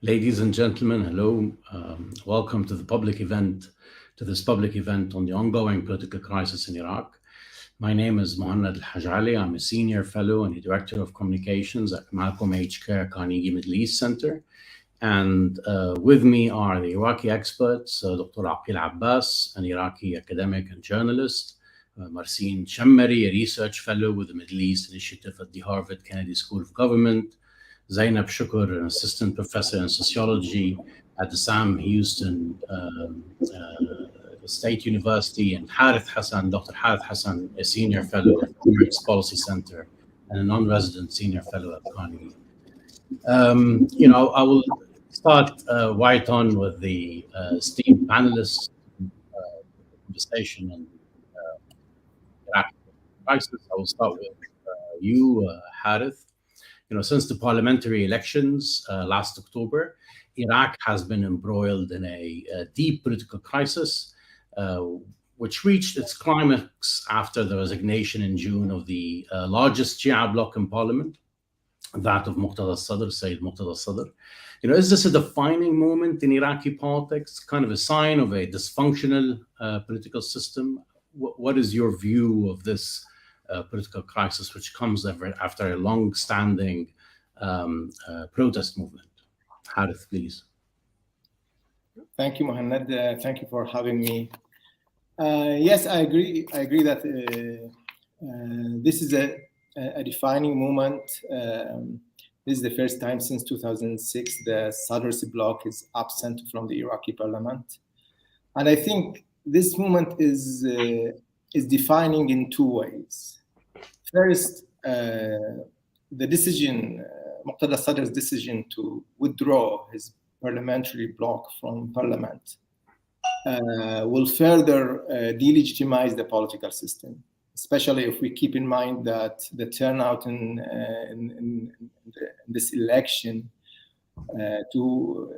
Ladies and gentlemen, hello. Welcome to this public event on the ongoing political crisis in Iraq. My name is Mohamed Al-Hajali. I'm a senior fellow and the director of communications at Malcolm H. Kerr Carnegie Middle East Center. And with me are the Iraqi experts, Dr. Aqil Abbas, an Iraqi academic and journalist, Marcin Shammari, a research fellow with the Middle East Initiative at the Harvard Kennedy School of Government, Zainab Shukur, an assistant professor in sociology at the Sam Houston State University, and Dr. Harith Hassan, a senior fellow at the American Policy Center and a non-resident senior fellow at Carnegie. I will start right on with the esteemed panelists conversation on Iraq crisis. I will start with you, Harith. Since the parliamentary elections last October, Iraq has been embroiled in a deep political crisis, which reached its climax after the resignation in June of the largest Shia bloc in parliament, that of Muqtada al-Sadr, Sayyid Muqtada al-Sadr. Is this a defining moment in Iraqi politics, kind of a sign of a dysfunctional political system? What is your view of this political crisis, which comes after a long-standing protest movement? Harith, please. Thank you, Mohamed. Thank you for having me. Yes, I agree. I agree that this is a defining moment. This is the first time since 2006 the Sadr's bloc is absent from the Iraqi parliament, and I think this moment is defining in two ways. First, the decision, Muqtada al-Sadr's decision to withdraw his parliamentary bloc from parliament will further delegitimize the political system, especially if we keep in mind that the turnout in this election, to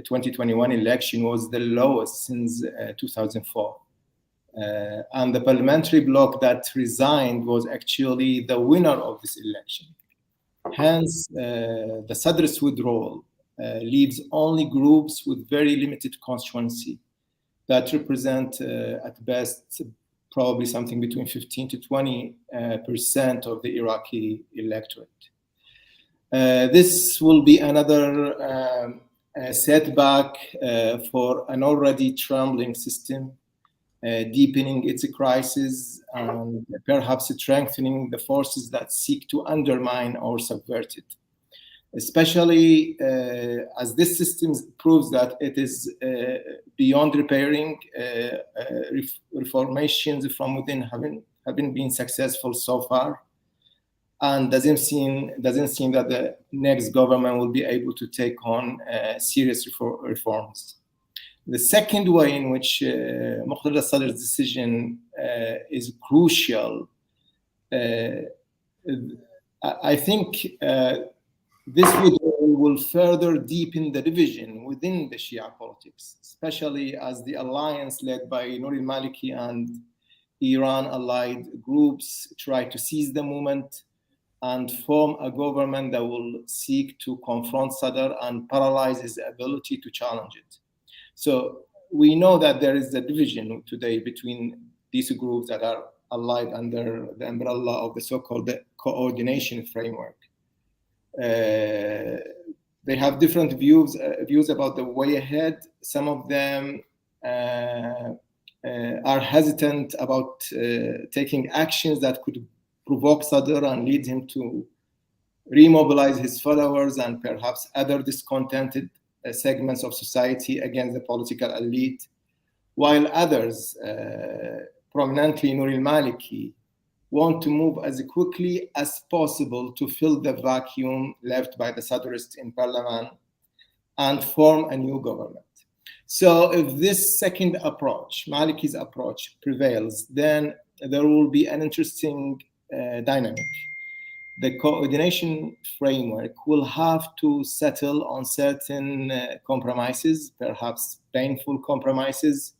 2021 election, was the lowest since 2004. And the parliamentary bloc that resigned was actually the winner of this election. Hence, the Sadr's withdrawal leaves only groups with very limited constituency that represent, at best, probably something between 15 to 20% of the Iraqi electorate. This will be another setback for an already trembling system, deepening its crisis and perhaps strengthening the forces that seek to undermine or subvert it, especially as this system proves that it is beyond repairing. Reformations from within haven't been successful so far, and doesn't seem that the next government will be able to take on serious reforms. The second way in which Muqtada al-Sadr's decision is crucial, I think this will further deepen the division within the Shia politics, especially as the alliance led by Nour al-Maliki and Iran-allied groups try to seize the moment and form a government that will seek to confront Sadr and paralyze his ability to challenge it. So we know that there is a division today between these groups that are allied under the umbrella of the so-called coordination framework. They have different views about the way ahead. Some of them are hesitant about taking actions that could provoke Sadr and lead him to remobilize his followers and perhaps other discontented segments of society against the political elite, while others, prominently Nour al-Maliki, want to move as quickly as possible to fill the vacuum left by the Sadrists in parliament and form a new government. So if this second approach, Maliki's approach, prevails, then there will be an interesting dynamic. The coordination framework will have to settle on certain compromises, perhaps painful compromises,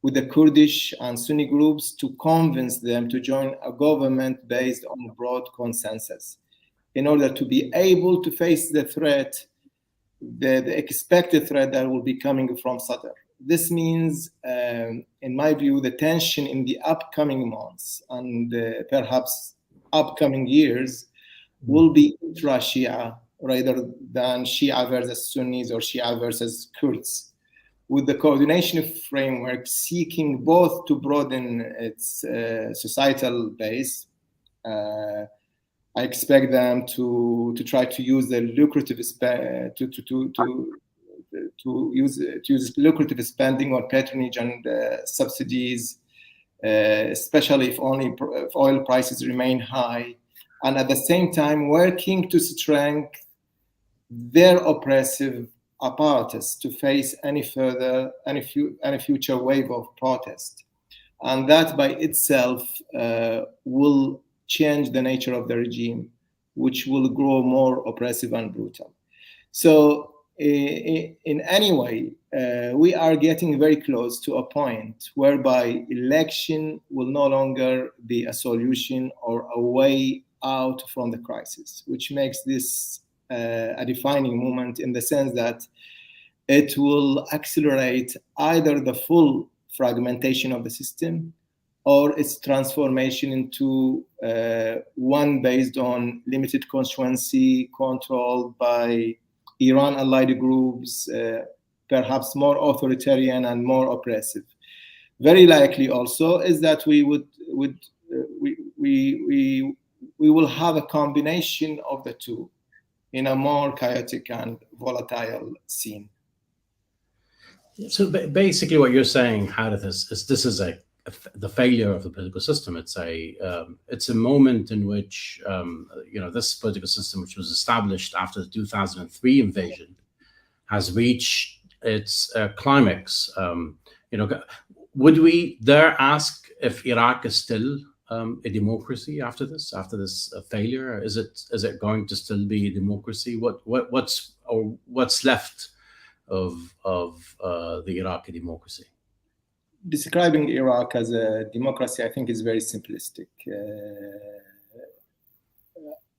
with the Kurdish and Sunni groups to convince them to join a government based on broad consensus in order to be able to face the threat the expected threat that will be coming from Sadr. This means, in my view, the tension in the upcoming months and perhaps upcoming years will be intra-Shia rather than Shia versus Sunnis or Shia versus Kurds, with the coordination framework seeking both to broaden its societal base. I expect them to try to use the lucrative to use lucrative spending on patronage and subsidies, especially if oil prices remain high, and at the same time working to strengthen their oppressive apparatus to face any future wave of protest, and that by itself will change the nature of the regime, which will grow more oppressive and brutal. So in any way, we are getting very close to a point whereby election will no longer be a solution or a way out from the crisis, which makes this a defining moment in the sense that it will accelerate either the full fragmentation of the system or its transformation into one based on limited constituency controlled by Iran-allied groups, perhaps more authoritarian and more oppressive. Very likely also is that we will have a combination of the two in a more chaotic and volatile scene. So basically, what you're saying, Harith, is this is the failure of the political system. It's a moment in which this political system, which was established after the 2003 invasion, has reached its climax. Would we dare ask if Iraq is still a democracy after this failure? Is it going to still be a democracy? What's left of the Iraqi democracy? Describing Iraq as a democracy, I think, is very simplistic.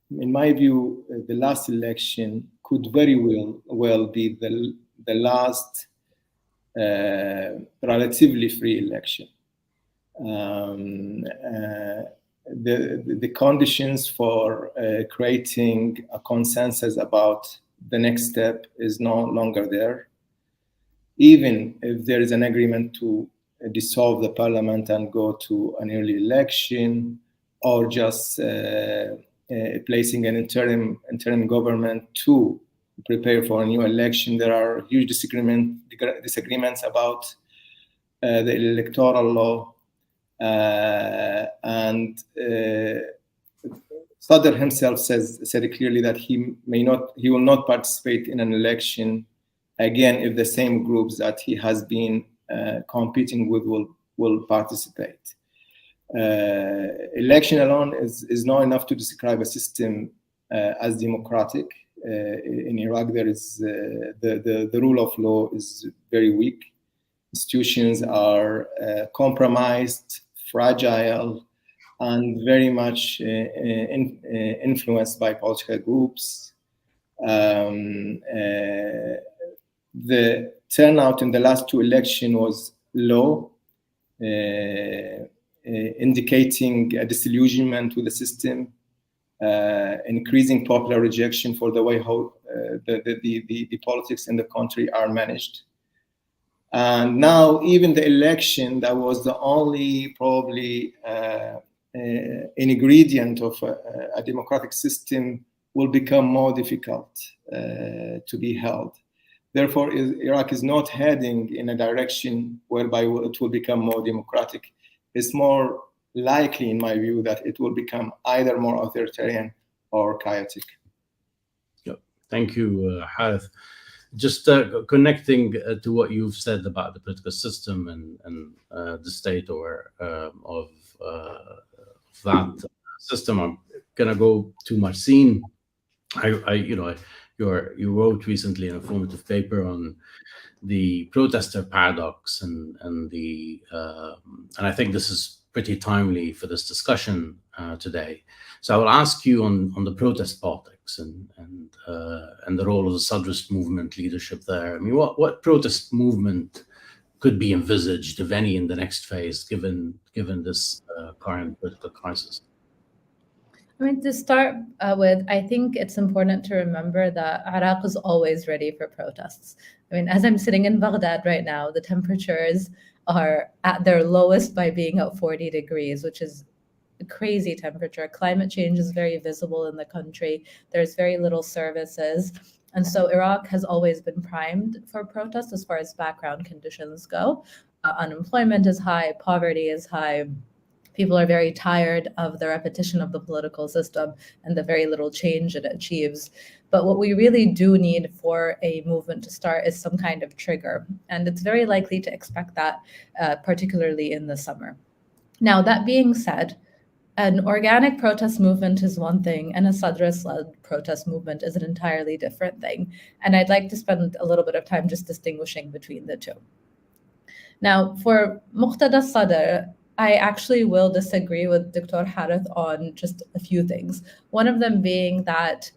In my view, the last election could very well be the last relatively free election. The conditions for creating a consensus about the next step is no longer there. Even if there is an agreement to dissolve the parliament and go to an early election, or just placing an interim government to prepare for a new election, there are huge disagreements about the electoral law, and Sadr himself said clearly that he will not participate in an election again if the same groups that he has been competing with will participate. Election alone is not enough to describe a system as democratic. In Iraq, there is the rule of law is very weak. Institutions are compromised, fragile, and very much influenced by political groups. The turnout in the last two elections was low, indicating a disillusionment with the system, increasing popular rejection for the way how the politics in the country are managed. And now even the election that was the only probably ingredient of a democratic system will become more difficult to be held. Therefore, Iraq is not heading in a direction whereby it will become more democratic. It's more likely, in my view, that it will become either more authoritarian or chaotic. Yep. Thank you, Harith. Just connecting to what you've said about the political system and the state of that system, I'm gonna go to Marcin. You wrote recently an informative paper on the protester paradox, and I think this is pretty timely for this discussion today. So I will ask you on the protest and the role of the Sadrist movement leadership there. I mean, what protest movement could be envisaged, if any, in the next phase, given this current political crisis? I mean, to start with, I think it's important to remember that Iraq is always ready for protests. I mean, as I'm sitting in Baghdad right now, the temperatures are at their lowest by being at 40 degrees, which is a crazy temperature. Climate change is very visible in the country. There's very little services. And so Iraq has always been primed for protest as far as background conditions go. Unemployment is high, poverty is high. People are very tired of the repetition of the political system and the very little change it achieves. But what we really do need for a movement to start is some kind of trigger. And it's very likely to expect that, particularly in the summer. Now, that being said, an organic protest movement is one thing, and a Sadrist-led protest movement is an entirely different thing. And I'd like to spend a little bit of time just distinguishing between the two. Now, for Muqtada Sadr, I actually will disagree with Dr. Harith on just a few things. One of them being that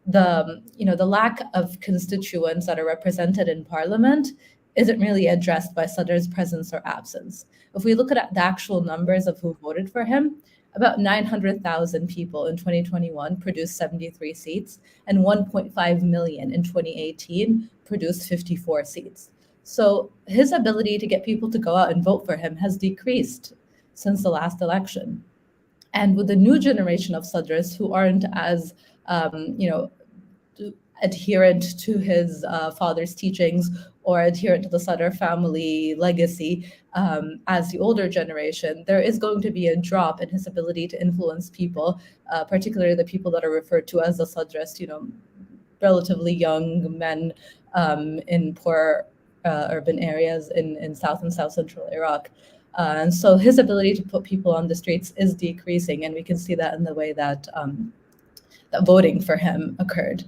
the lack of constituents that are represented in parliament isn't really addressed by Sadr's presence or absence. If we look at the actual numbers of who voted for him, about 900,000 people in 2021 produced 73 seats, and 1.5 million in 2018 produced 54 seats. So his ability to get people to go out and vote for him has decreased since the last election. And with the new generation of Sadrists who aren't as adherent to his father's teachings or adherent to the Sadr family legacy as the older generation, there is going to be a drop in his ability to influence people, particularly the people that are referred to as the Sadrist, relatively young men in poor urban areas in South and South Central Iraq. And so his ability to put people on the streets is decreasing, and we can see that in the way that that voting for him occurred.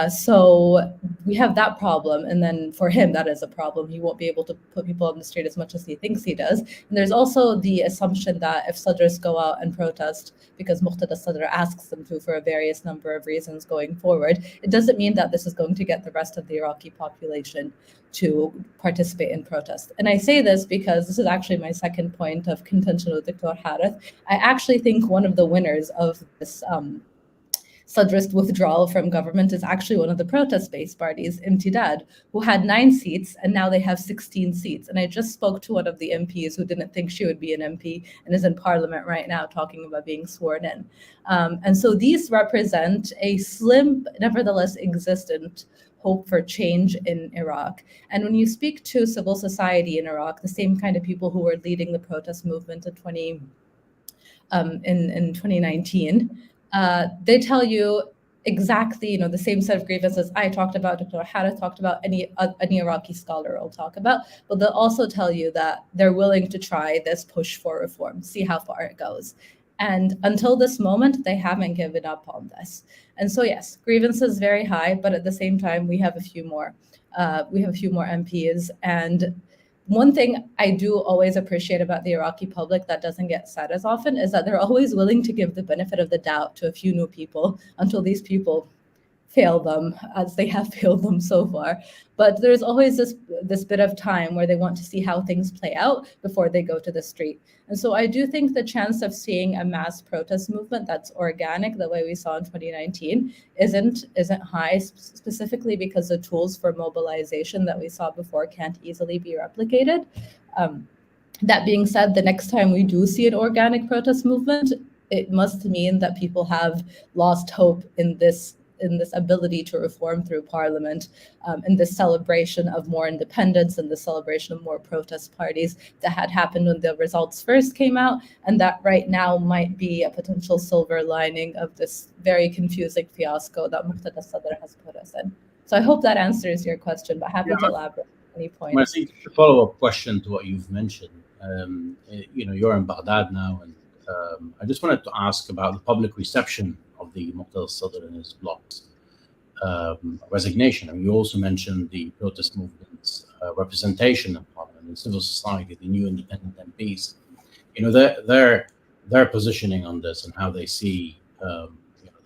So we have that problem, and then for him, that is a problem. He won't be able to put people on the street as much as he thinks he does. And there's also the assumption that if Sadrs go out and protest because Muqtada Sadr asks them to for a various number of reasons going forward, it doesn't mean that this is going to get the rest of the Iraqi population to participate in protest. And I say this because this is actually my second point of contention with Dr. Harith. I actually think one of the winners of this Sadrist withdrawal from government is actually one of the protest-based parties, Imtidad, who had 9 seats, and now they have 16 seats. And I just spoke to one of the MPs who didn't think she would be an MP and is in parliament right now talking about being sworn in. And so these represent a slim, nevertheless existent hope for change in Iraq. And when you speak to civil society in Iraq, the same kind of people who were leading the protest movement in 2019, they tell you exactly, the same set of grievances I talked about, Dr. Harith talked about, any Iraqi scholar will talk about, but they'll also tell you that they're willing to try this push for reform, see how far it goes. And until this moment, they haven't given up on this. And so, yes, grievances very high, but at the same time, we have a few more. MPs. And one thing I do always appreciate about the Iraqi public that doesn't get said as often is that they're always willing to give the benefit of the doubt to a few new people until these people fail them, as they have failed them so far. But there's always this bit of time where they want to see how things play out before they go to the street. And so I do think the chance of seeing a mass protest movement that's organic, the way we saw in 2019, isn't high, specifically because the tools for mobilization that we saw before can't easily be replicated. That being said, the next time we do see an organic protest movement, it must mean that people have lost hope in this ability to reform through parliament, in this celebration of more independence and the celebration of more protest parties that had happened when the results first came out, and that right now might be a potential silver lining of this very confusing fiasco that Muqtada Sadr has put us in. So I hope that answers your question, but happy to elaborate at any point. I think a follow-up question to what you've mentioned. You're in Baghdad now, and I just wanted to ask about the public reception of the Muqtada Sadr and his bloc's resignation. And you also mentioned the protest movement's representation in parliament and civil society, the new independent MPs. Their positioning on this and how they see the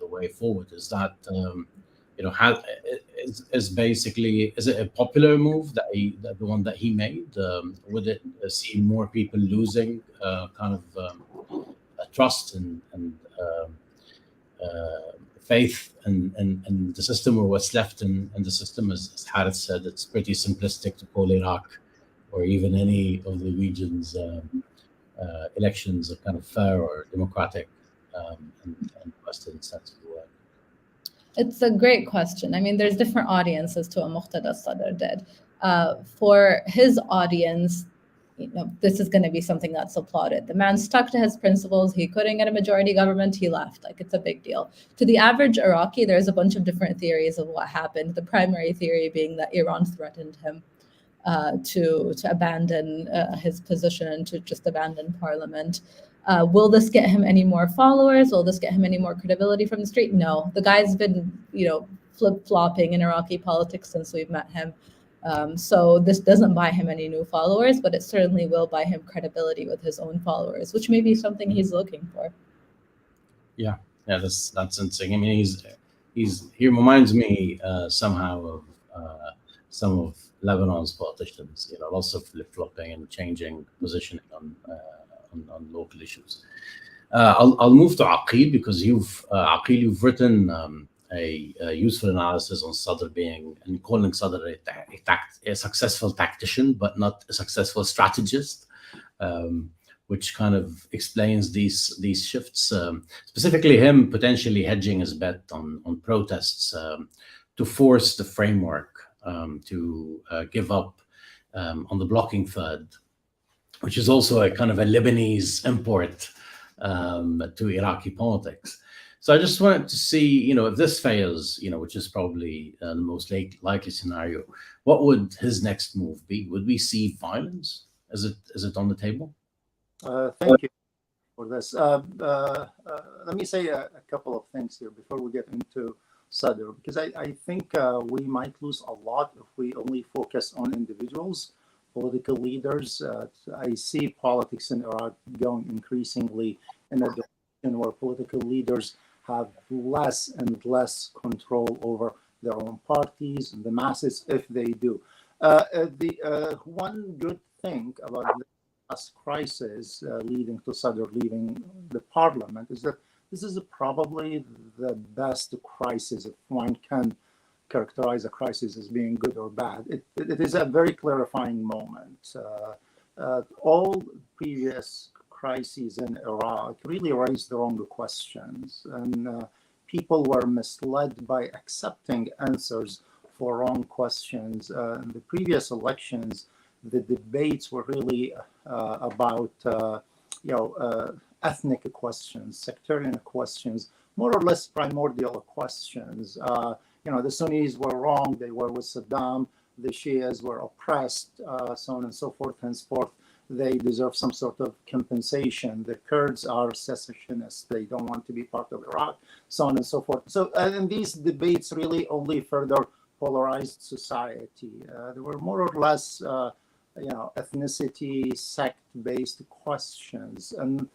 way forward? Is that is it a popular move that the one that he made? Would it see more people losing trust and faith in the system, or what's left in the system? As Harith said, it's pretty simplistic to call Iraq or even any of the region's elections are kind of fair or democratic in Western sense of the word. It's a great question. I mean, there's different audiences to what Muqtada al-Sadr did. For his audience, this is going to be something that's applauded. The man stuck to his principles. He couldn't get a majority government. He left. Like, it's a big deal. To the average Iraqi, there's a bunch of different theories of what happened. The primary theory being that Iran threatened him to abandon his position and to just abandon parliament. Will this get him any more followers? Will this get him any more credibility from the street? No. The guy's been, flip-flopping in Iraqi politics since we've met him. So this doesn't buy him any new followers, but it certainly will buy him credibility with his own followers, which may be something he's looking for. Yeah, that's interesting. I mean, he reminds me somehow of some of Lebanon's politicians. Lots of flip-flopping and changing positioning on local issues. I'll move to Aqil, because you've written a useful analysis on Sadr and calling Sadr a successful tactician, but not a successful strategist, which kind of explains these shifts. Specifically, him potentially hedging his bet on protests to force the framework to give up on the blocking third, which is also a kind of a Lebanese import to Iraqi politics. So I just wanted to see, if this fails, which is probably the most likely scenario, what would his next move be? Would we see violence? Is it on the table? Thank you for this. Let me say a couple of things here before we get into Sadr, because I think we might lose a lot if we only focus on individuals, political leaders. I see politics in Iraq going increasingly in a direction where political leaders have less and less control over their own parties and the masses, if they do. The one good thing about the last crisis leading to Sadr leaving the parliament is that this is probably the best crisis, if one can characterize a crisis as being good or bad. It is a very clarifying moment. All previous crises in Iraq really raised the wrong questions, and people were misled by accepting answers for wrong questions. In the previous elections, the debates were really about ethnic questions, sectarian questions, more or less primordial questions. The Sunnis were wrong, they were with Saddam, the Shias were oppressed, so on and so forth, henceforth. They deserve some sort of compensation. The Kurds are secessionists. They don't want to be part of Iraq, so on and so forth. So, and these debates really only further polarized society. There were more or less, ethnicity, sect-based questions. And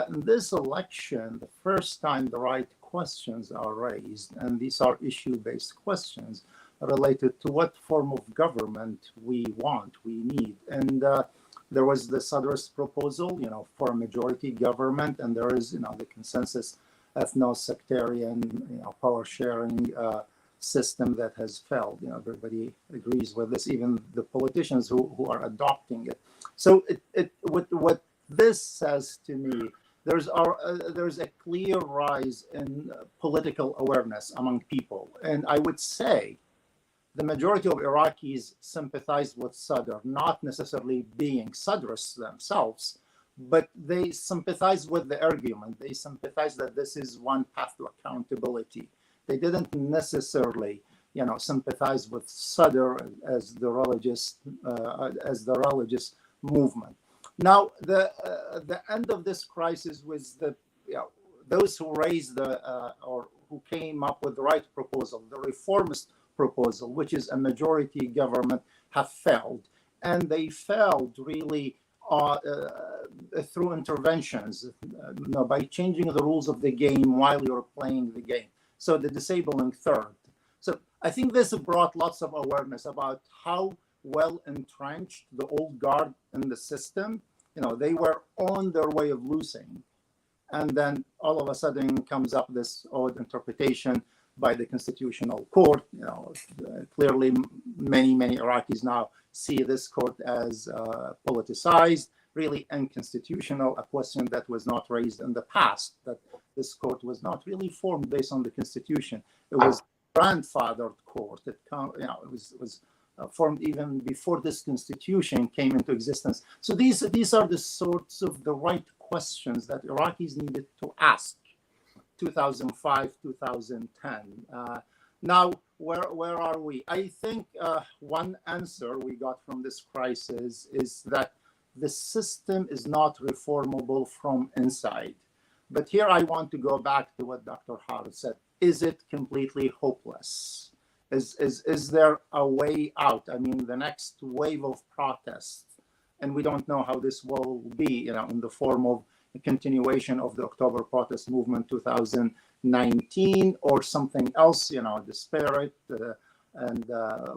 in this election, the first time the right questions are raised, and these are issue-based questions related to what form of government we want, we need. And there was the Sadr's proposal, for a majority government, and there is, the consensus ethno-sectarian, power-sharing system that has failed. Everybody agrees with this, even the politicians who are adopting it. So what this says to me, there's a clear rise in political awareness among people, and I would say the majority of Iraqis sympathize with Sadr, not necessarily being Sadrists themselves, but they sympathize with the argument. They sympathize that this is one path to accountability. They didn't necessarily, sympathize with Sadr as the religious movement. Now, the end of this crisis was those who raised or who came up with the right proposal, the reformist proposal, which is a majority government, have failed. And they failed really through interventions, by changing the rules of the game while you're playing the game. So the disabling third. So I think this brought lots of awareness about how well entrenched the old guard in the system. They were on their way of losing. And then all of a sudden comes up this odd interpretation by the Constitutional Court. Clearly many Iraqis now see this court as politicized, really unconstitutional, a question that was not raised in the past, that this court was not really formed based on the Constitution. It was grandfathered court. It was formed even before this Constitution came into existence. So these are the sorts of the right questions that Iraqis needed to ask 2005, 2010. Now, where are we? I think one answer we got from this crisis is that the system is not reformable from inside. But here I want to go back to what Dr. Harris said. Is it completely hopeless? Is there a way out? I mean, the next wave of protests, and we don't know how this will be, in the form of a continuation of the October protest movement 2019 or something else, disparate and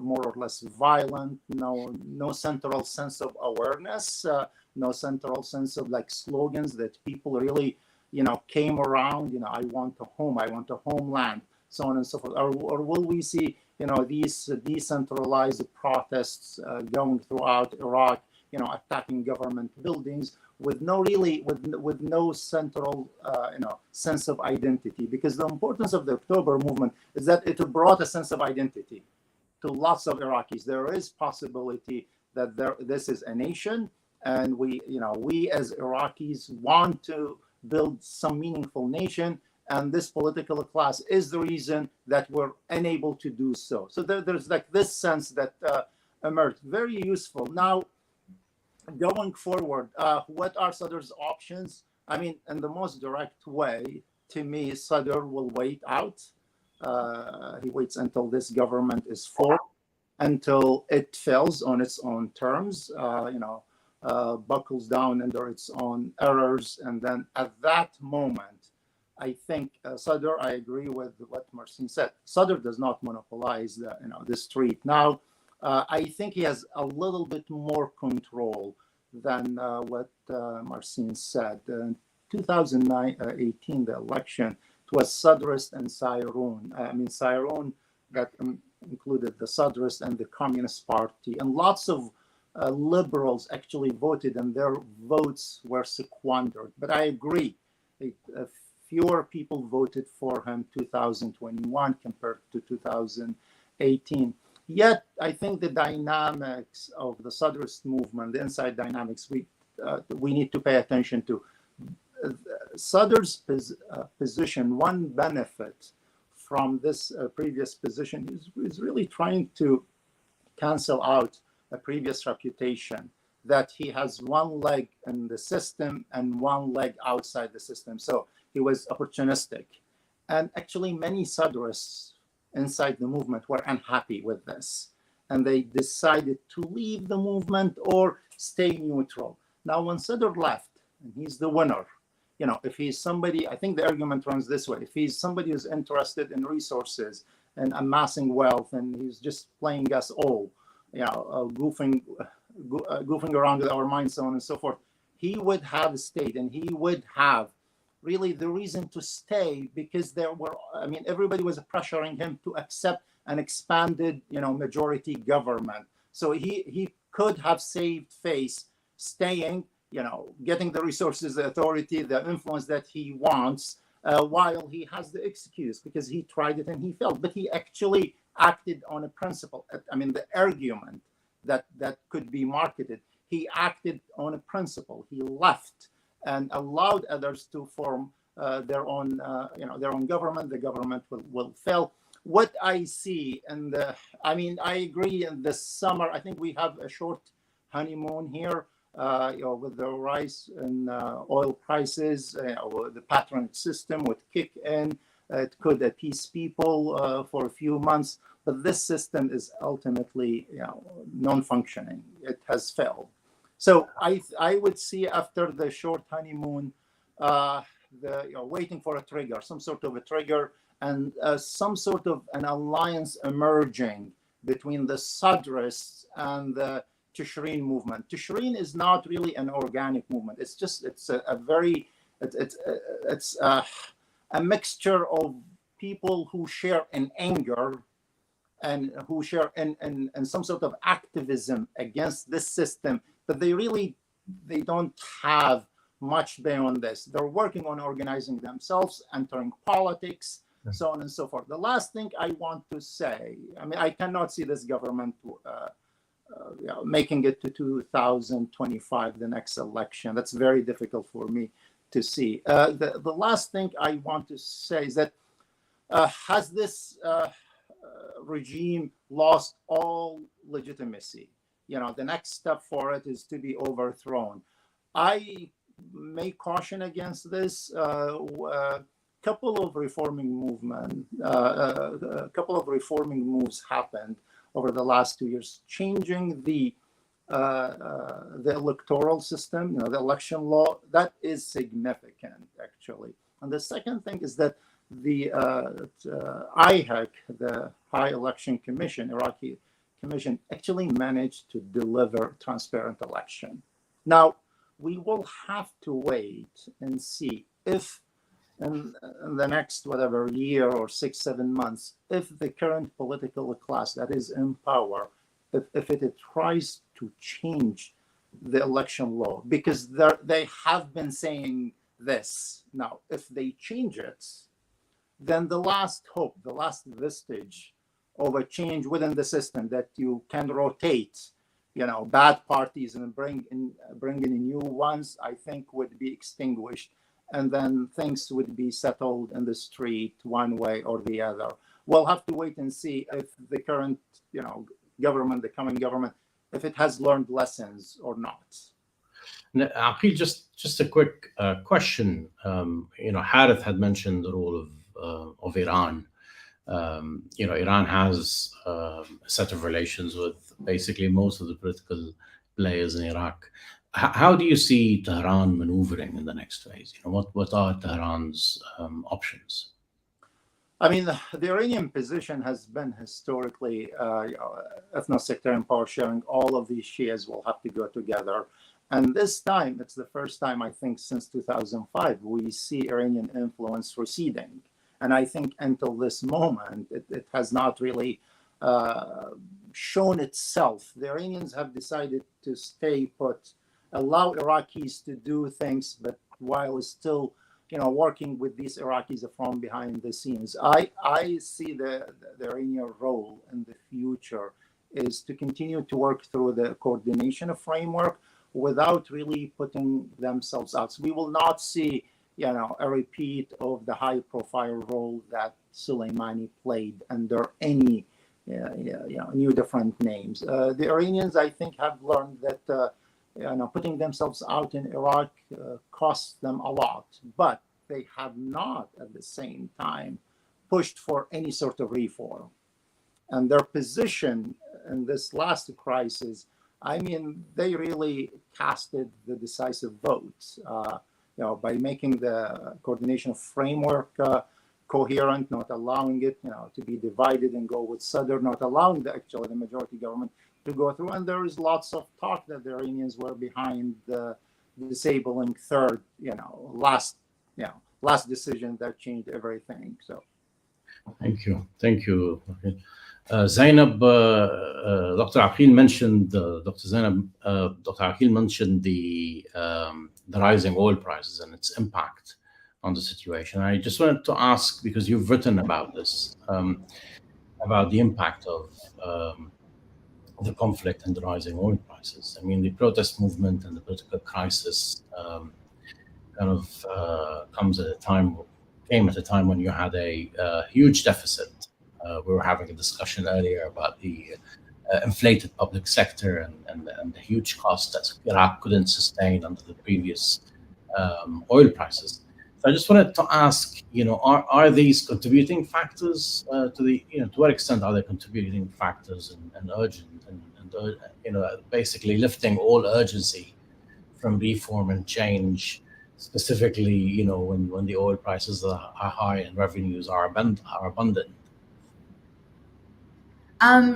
more or less violent, no central sense of awareness, no central sense of slogans that people really, came around, I want a home, I want a homeland, so on and so forth. Or will we see, these decentralized protests going throughout Iraq, attacking government buildings with no central, sense of identity? Because the importance of the October movement is that it brought a sense of identity to lots of Iraqis. There is possibility that this is a nation, and we as Iraqis want to build some meaningful nation, and this political class is the reason that we're unable to do so. So there's this sense that emerged, very useful. Now, going forward, what are Sadr's options? I mean, in the most direct way, to me, Sadr will wait out. He waits until this government is formed, until it fails on its own terms, buckles down under its own errors. And then at that moment, I think Sadr, I agree with what Marcin said. Sadr does not monopolize the street. Now, I think he has a little bit more control than what Marcin said. In 2018, the election, it was Sadrist and Sairun. Sairun that included the Sadrist and the Communist Party, and lots of liberals actually voted, and their votes were squandered. But I agree, fewer people voted for him 2021 compared to 2018. Yet, I think the dynamics of the Sadrist movement, the inside dynamics, we need to pay attention to. Sadr's position, one benefit from this previous position is really trying to cancel out a previous reputation that he has one leg in the system and one leg outside the system. So he was opportunistic. And actually, many Sadrists inside the movement were unhappy with this, and they decided to leave the movement or stay neutral. Now, when Sadr left, and he's the winner, if he's somebody, I think the argument runs this way: if he's somebody who's interested in resources and amassing wealth, and he's just playing us all, goofing around with our minds, so on and so forth, he would have stayed, and he would have really the reason to stay, because everybody was pressuring him to accept an expanded, majority government. So he could have saved face staying, getting the resources, the authority, the influence that he wants, while he has the excuse because he tried it and he failed. But he actually acted on a principle. The argument that could be marketed, he acted on a principle. He left and allowed others to form their own government. The government will fail. What I see, I agree. In the summer, I think we have a short honeymoon here, with the rise in oil prices. The patronage system would kick in. It could appease people for a few months, but this system is ultimately, non-functioning. It has failed. So I would see after the short honeymoon, waiting for a trigger, some sort of a trigger, and some sort of an alliance emerging between the Sadrists and the Tishreen movement. Tishreen is not really an organic movement. It's a mixture of people who share an anger and who share in some sort of activism against this system, but they don't have much beyond this. They're working on organizing themselves, entering politics, so on and so forth. The last thing I want to say, I mean, I cannot see this government making it to 2025, the next election. That's very difficult for me to see. The last thing I want to say is that has this regime lost all legitimacy? The next step for it is to be overthrown. I may caution against this. Couple of reforming moves happened over the last 2 years, changing the electoral system, the election law. That is significant, actually. And the second thing is that the IHEC, the High Election Commission, Iraqi Commission, actually managed to deliver transparent election. Now, we will have to wait and see if in the next year or 6-7 months, if the current political class that is in power, if it tries to change the election law, because they have been saying this. Now, if they change it, then the last hope, the last vestige of a change within the system, that you can rotate, bad parties and bring in new ones, I think would be extinguished. And then things would be settled in the street one way or the other. We'll have to wait and see if the current, government, the coming government, if it has learned lessons or not. Aqil, just a quick question. Harith had mentioned the role of Iran. Iran has a set of relations with basically most of the political players in Iraq. How do you see Tehran maneuvering in the next phase? What are Tehran's options? I mean, the Iranian position has been historically ethno-sectarian power sharing. All of these Shias will have to go together. And this time, it's the first time, I think, since 2005, we see Iranian influence receding. And I think until this moment, it has not really shown itself. The Iranians have decided to stay put, allow Iraqis to do things, but while still, working with these Iraqis from behind the scenes. I see the Iranian role in the future is to continue to work through the coordination framework without really putting themselves out. So we will not see, a repeat of the high-profile role that Soleimani played under any, new different names. The Iranians, I think, have learned that putting themselves out in Iraq costs them a lot, but they have not at the same time pushed for any sort of reform. And their position in this last crisis, I mean, they really casted the decisive vote, by making the coordination framework coherent, not allowing it, to be divided and go with Sadr, not allowing the majority government to go through. And there is lots of talk that the Iranians were behind the disabling third, last decision that changed everything. So, thank you. Zainab, Dr. Aqil mentioned the rising oil prices and its impact on the situation. I just wanted to ask, because you've written about this, about the impact of the conflict and the rising oil prices. I mean, the protest movement and the political crisis came at a time when you had a huge deficit. We were having a discussion earlier about the inflated public sector and the huge cost that Iraq couldn't sustain under the previous oil prices. I just wanted to ask, are these contributing factors to the, to what extent are they contributing factors and urgent and basically lifting all urgency from reform and change, specifically, when the oil prices are high and revenues are abundant?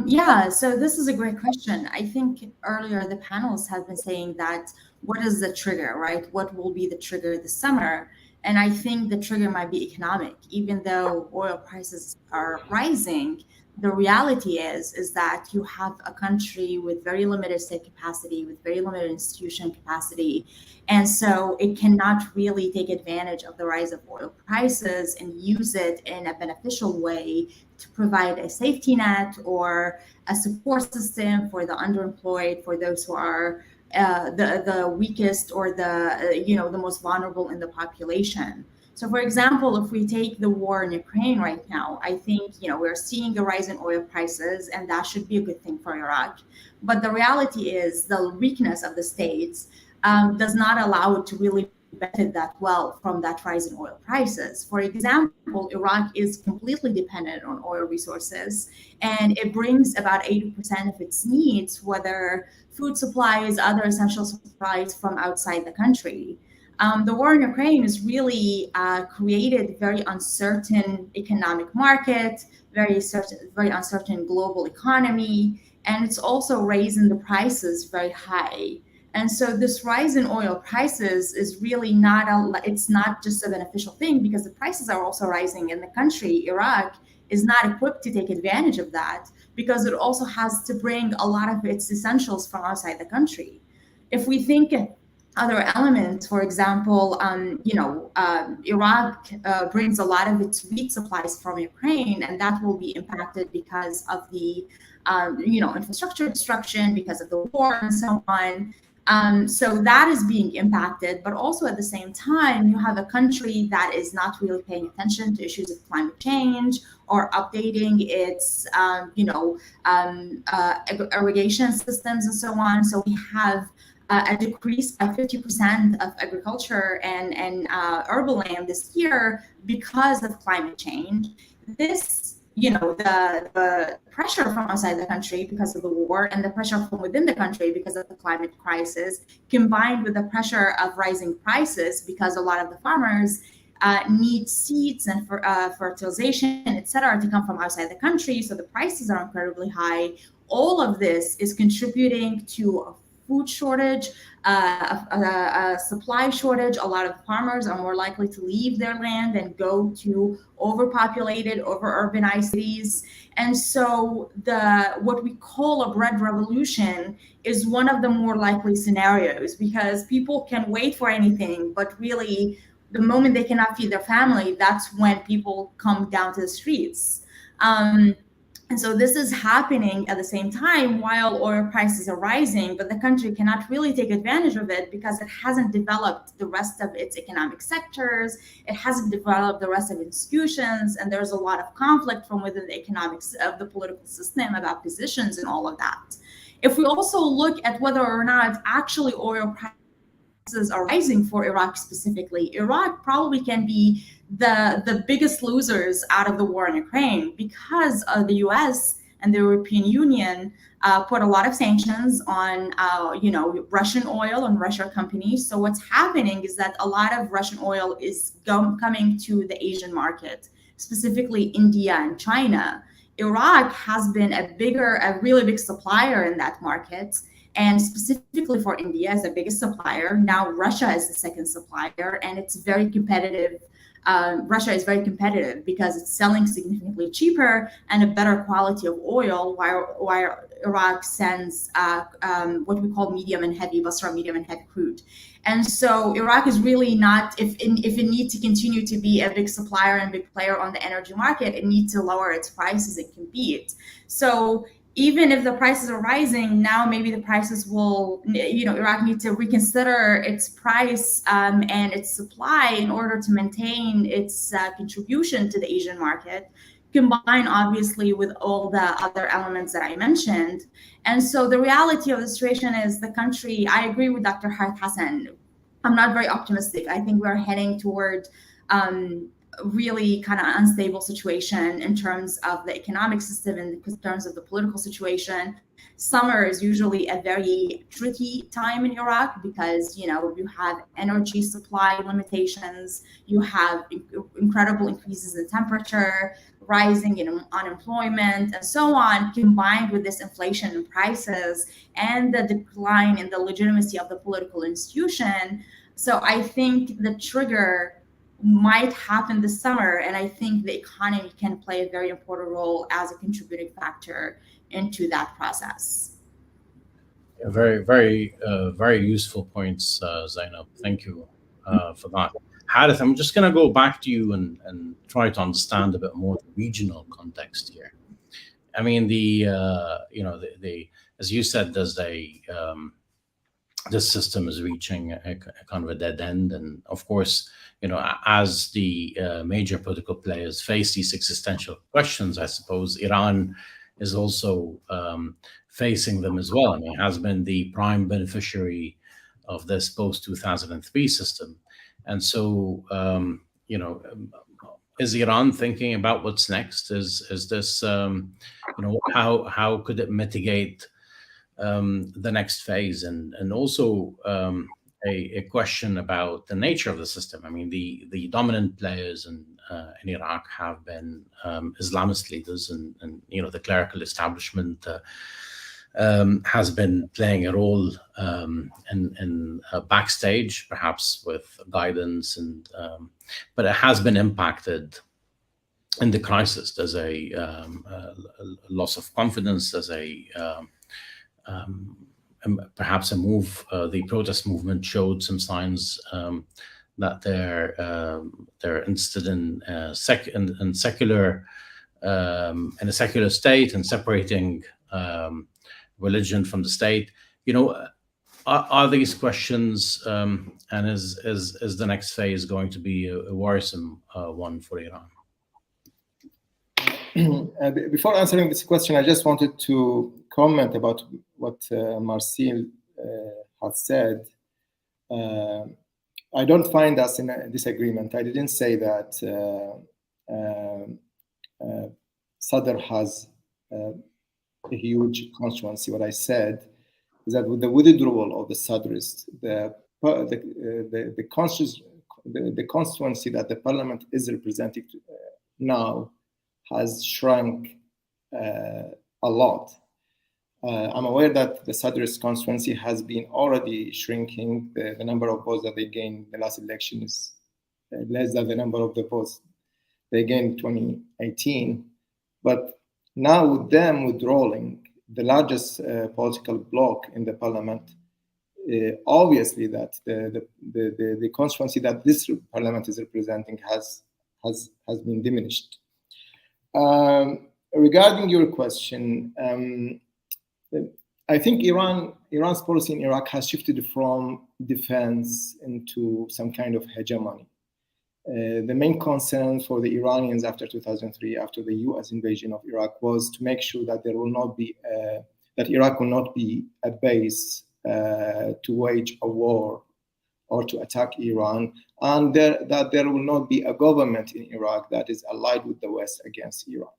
Yeah, so this is a great question. I think earlier the panels have been saying that what is the trigger, right? What will be the trigger this summer? And I think the trigger might be economic. Even though oil prices are rising, the reality is that you have a country with very limited state capacity, with very limited institution capacity. And so it cannot really take advantage of the rise of oil prices and use it in a beneficial way to provide a safety net or a support system for the underemployed, for those who are the weakest or the most vulnerable in the population. So, for example, if we take the war in Ukraine right now, I think we're seeing a rise in oil prices, and that should be a good thing for Iraq. But the reality is the weakness of the states does not allow it to really benefit that well from that rise in oil prices. For example, Iraq is completely dependent on oil resources, and it brings about 80% of its needs, whether food supplies, other essential supplies, from outside the country. The war in Ukraine has really created very uncertain economic market, very uncertain global economy, and it's also raising the prices very high. And so this rise in oil prices is really it's not just a beneficial thing, because the prices are also rising in the country. Iraq is not equipped to take advantage of that, because it also has to bring a lot of its essentials from outside the country. If we think other elements, for example, Iraq brings a lot of its wheat supplies from Ukraine, and that will be impacted because of the infrastructure destruction, because of the war and so on. So that is being impacted, but also at the same time, you have a country that is not really paying attention to issues of climate change or updating its, irrigation systems and so on. So we have a decrease by 50% of agriculture and urban land this year because of climate change. This the pressure from outside the country because of the war, and the pressure from within the country because of the climate crisis, combined with the pressure of rising prices because a lot of the farmers need seeds and fertilization, etc., to come from outside the country. So the prices are incredibly high. All of this is contributing to a food shortage, a supply shortage. A lot of farmers are more likely to leave their land and go to overpopulated, over-urbanized cities. And so what we call a bread revolution is one of the more likely scenarios, because people can wait for anything, but really the moment they cannot feed their family, that's when people come down to the streets. And so this is happening at the same time while oil prices are rising, but the country cannot really take advantage of it because it hasn't developed the rest of its economic sectors. It hasn't developed the rest of institutions, and there's a lot of conflict from within the economics of the political system about positions and all of that. If we also look at whether or not actually oil prices are rising for Iraq specifically, Iraq probably can be the biggest losers out of the war in Ukraine, because the US and the European Union put a lot of sanctions on Russian oil and Russian companies. So what's happening is that a lot of Russian oil is coming to the Asian market, specifically India and China. Iraq has been a really big supplier in that market, and specifically for India as the biggest supplier. Now Russia is the second supplier, and it's very competitive. Russia is very competitive because it's selling significantly cheaper and a better quality of oil, while Iraq sends what we call medium and heavy, Basra medium and heavy crude. And so Iraq is really not, if it needs to continue to be a big supplier and big player on the energy market, it needs to lower its prices and compete. So even if the prices are rising, now maybe the prices will, Iraq needs to reconsider its price and its supply in order to maintain its contribution to the Asian market, combined obviously with all the other elements that I mentioned. And so the reality of the situation is the country, I agree with Dr. Harith Hassan. I'm not very optimistic. I think we're heading toward really kind of unstable situation in terms of the economic system and in terms of the political situation. Summer is usually a very tricky time in Iraq because, you have energy supply limitations, you have incredible increases in temperature, rising in unemployment, and so on, combined with this inflation in prices and the decline in the legitimacy of the political institution. So I think the trigger might happen this summer, and I think the economy can play a very important role as a contributing factor into that process. Yeah, very, very, very useful points, Zainab. Thank you for that. Harith, I'm just going to go back to you and try to understand a bit more the regional context here. I mean, as you said, this system is reaching a kind of a dead end, and of course, as the major political players face these existential questions, I suppose Iran is also facing them as well. I mean, it has been the prime beneficiary of this post-2003 system. And so, is Iran thinking about what's next? Is this, how could it mitigate the next phase? And also a question about the nature of the system. I mean, the dominant players in Iraq have been Islamist leaders, and the clerical establishment has been playing a role in backstage, perhaps with guidance, but it has been impacted in the crisis. There's a loss of confidence. There's perhaps a move. The protest movement showed some signs that they're interested in a secular state and separating religion from the state. Are these questions, and is the next phase going to be a worrisome one for Iran? Before answering this question, I just wanted to comment about what Marcel had said. I don't find us in a disagreement. I didn't say that Sadr has a huge constituency. What I said is that with the withdrawal of the Sadrists, the constituency that the parliament is representing now has shrunk a lot. I'm aware that the Sadrist constituency has been already shrinking. The number of votes that they gained in the last election is less than the number of the votes they gained in 2018. But now with them withdrawing, the largest political bloc in the parliament, obviously that the constituency that this parliament is representing has been diminished. Regarding your question, I think Iran's policy in Iraq has shifted from defense into some kind of hegemony. The main concern for the Iranians after 2003, after the U.S. invasion of Iraq, was to make sure that that Iraq will not be a base to wage a war or to attack Iran, and that there will not be a government in Iraq that is allied with the West against Iran.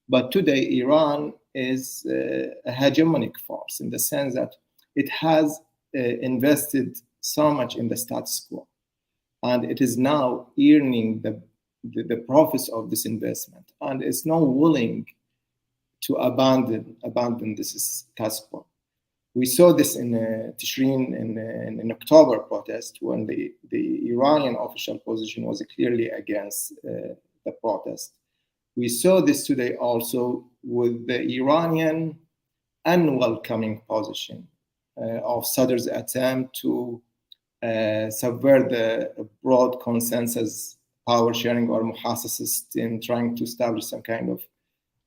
But today, Iran is a hegemonic force in the sense that it has invested so much in the status quo, and it is now earning the profits of this investment, and it's not willing to abandon this status quo. We saw this in Tishreen in October protest, when the Iranian official position was clearly against the protest. We saw this today also with the Iranian unwelcoming position of Sadr's attempt to subvert the broad consensus power sharing or muhassasa system, trying to establish some kind of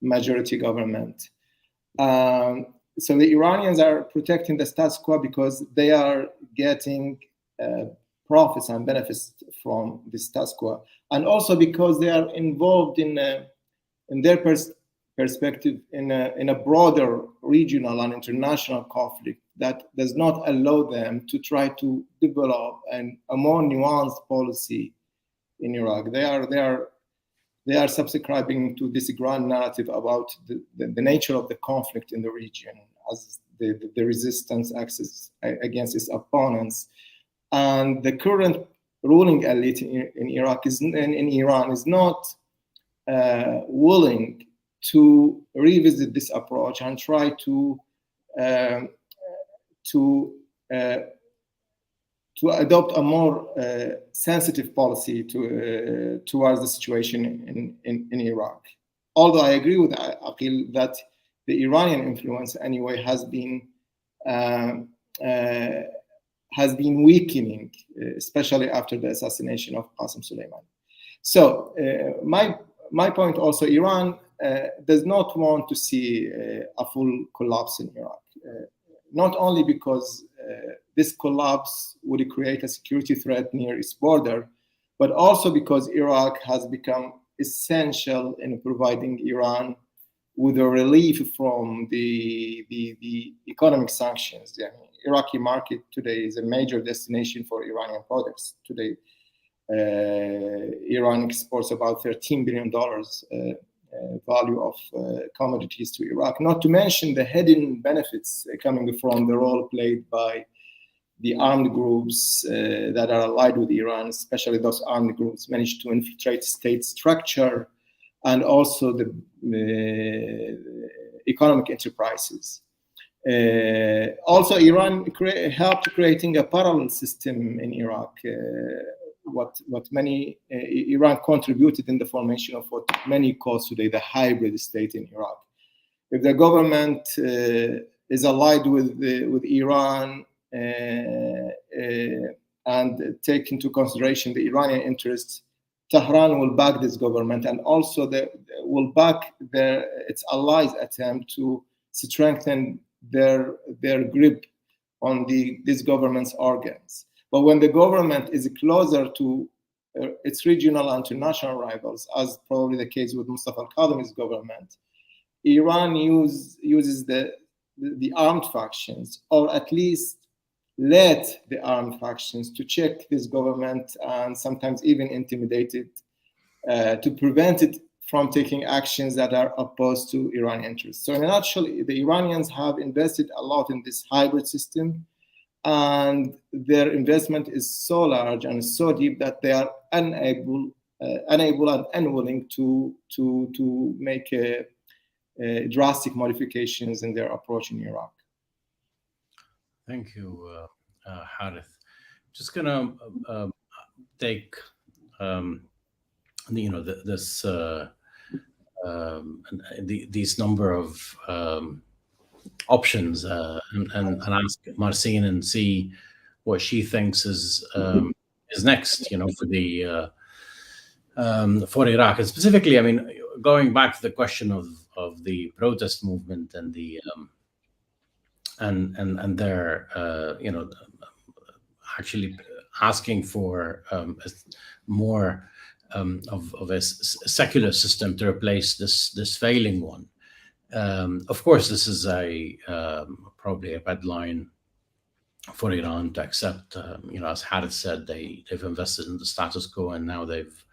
majority government. So the Iranians are protecting the status quo because they are getting profits and benefits from the status quo, and also because they are involved in their perspective in a broader regional and international conflict that does not allow them to try to develop a more nuanced policy in Iraq. They are subscribing to this grand narrative about the nature of the conflict in the region as the resistance axis against its opponents. And the current ruling elite in Iraq in Iran is not willing to revisit this approach and try to adopt a more sensitive policy towards the situation in Iraq. Although I agree with Aqil that the Iranian influence anyway has been weakening, especially after the assassination of Qasem Soleimani. So my point also, Iran does not want to see a full collapse in Iraq, not only because this collapse would create a security threat near its border, but also because Iraq has become essential in providing Iran with a relief from the economic sanctions. The Iraqi market today is a major destination for Iranian products. Today, Iran exports about $13 billion value of commodities to Iraq, not to mention the hidden benefits coming from the role played by the armed groups that are allied with Iran, especially those armed groups managed to infiltrate state structure and also the economic enterprises. Also, Iran helped creating a parallel system in Iraq. What many Iran contributed in the formation of what many call today the hybrid state in Iraq. If the government is allied with Iran and take into consideration the Iranian interests, Tehran will back this government and also will back its allies' attempt to strengthen their grip on this government's organs. But when the government is closer to its regional and international rivals, as probably the case with Mustafa al-Kadhimi's government, Iran uses the armed factions, or at least let the armed factions to check this government and sometimes even intimidate it to prevent it from taking actions that are opposed to Iranian interests. So in a nutshell, the Iranians have invested a lot in this hybrid system, and their investment is so large and so deep that they are unable and unwilling to make drastic modifications in their approach in Iraq. Thank you, Harith. Just gonna take these number of options and ask Marcin and see what she thinks is next, for Iraq. And specifically, I mean, going back to the question of the protest movement and the and their actually asking for more of a secular system to replace this failing one. Of course, this is probably a bad line for Iran to accept. As Harith said, they've invested in the status quo, and now they've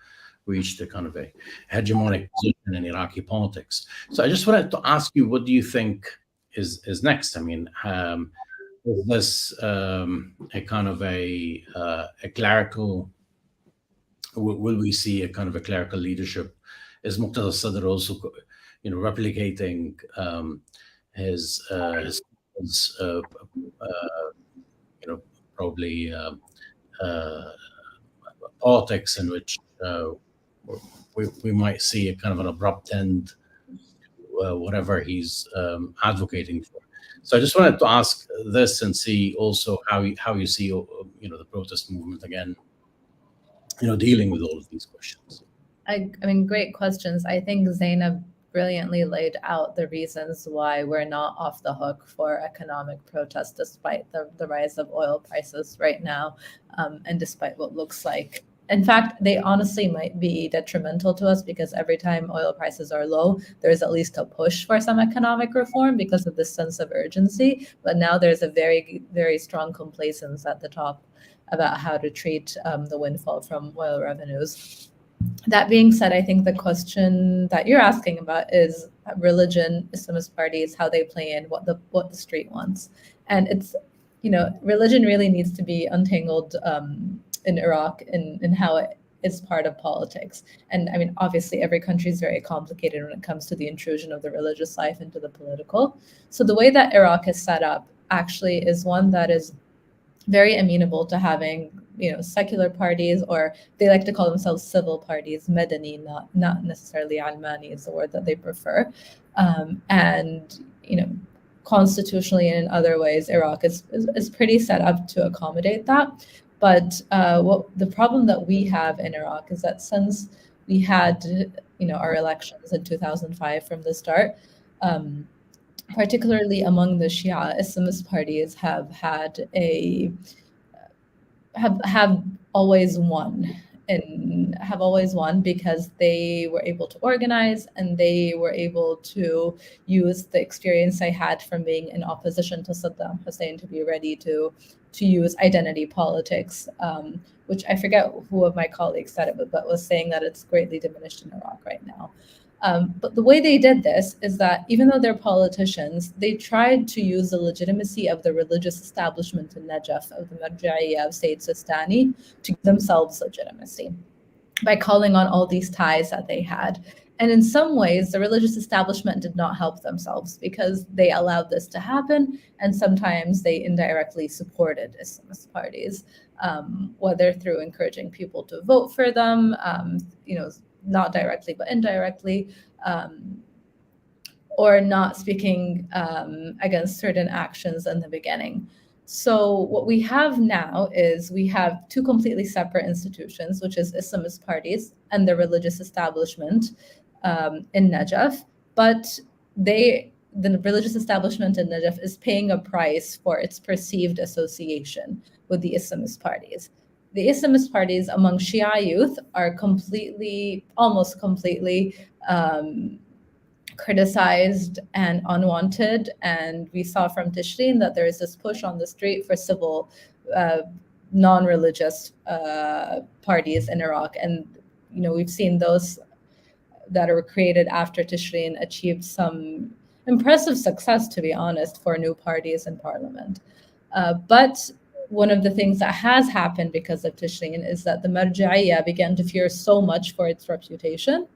reached a kind of a hegemonic position in Iraqi politics. So I just wanted to ask you, what do you think is next? I mean, is this a kind of a clerical? Will we see a kind of a clerical leadership? Is Muqtada al-Sadr also, replicating his probably politics in which we might see a kind of an abrupt end to whatever he's advocating for. So I just wanted to ask this and see also how you see the protest movement again, dealing with all of these questions. I mean, great questions. I think Zainab brilliantly laid out the reasons why we're not off the hook for economic protest, despite the rise of oil prices right now, and despite what looks like. In fact, they honestly might be detrimental to us, because every time oil prices are low, there's at least a push for some economic reform because of this sense of urgency. But now there's a very, very strong complacence at the top. about how to treat the windfall from oil revenues. That being said, I think the question that you're asking about is religion, Islamist parties, how they play in, what the street wants. And it's, religion really needs to be untangled in Iraq in how it is part of politics. And I mean, obviously, every country is very complicated when it comes to the intrusion of the religious life into the political. So the way that Iraq is set up actually is one that is very amenable to having, secular parties, or they like to call themselves civil parties, Madani, not necessarily Almani is the word that they prefer. And, constitutionally and in other ways, Iraq is pretty set up to accommodate that. But what the problem that we have in Iraq is that since we had, our elections in 2005 from the start, particularly among the Shia, Islamist parties have always won, and have always won because they were able to organize and they were able to use the experience they had from being in opposition to Saddam Hussein to be ready to use identity politics, which I forget who of my colleagues said it, but was saying that it's greatly diminished in Iraq right now. But the way they did this is that even though they're politicians, they tried to use the legitimacy of the religious establishment in Najaf, of the Marja'iyya of Sayyid Sistani, to give themselves legitimacy by calling on all these ties that they had. And in some ways, the religious establishment did not help themselves because they allowed this to happen, and sometimes they indirectly supported Islamist parties, whether through encouraging people to vote for them, not directly but indirectly, or not speaking against certain actions in the beginning. So what we have now is we have two completely separate institutions, which is Islamist parties and the religious establishment in Najaf, but the religious establishment in Najaf is paying a price for its perceived association with the Islamist parties. The Islamist parties among Shia youth are almost completely criticized and unwanted. And we saw from Tishreen that there is this push on the street for civil, non-religious parties in Iraq. And, we've seen those that were created after Tishreen achieved some impressive success, to be honest, for new parties in parliament. But one of the things that has happened because of Tishreen is that the Marja'iyya began to fear so much for its reputation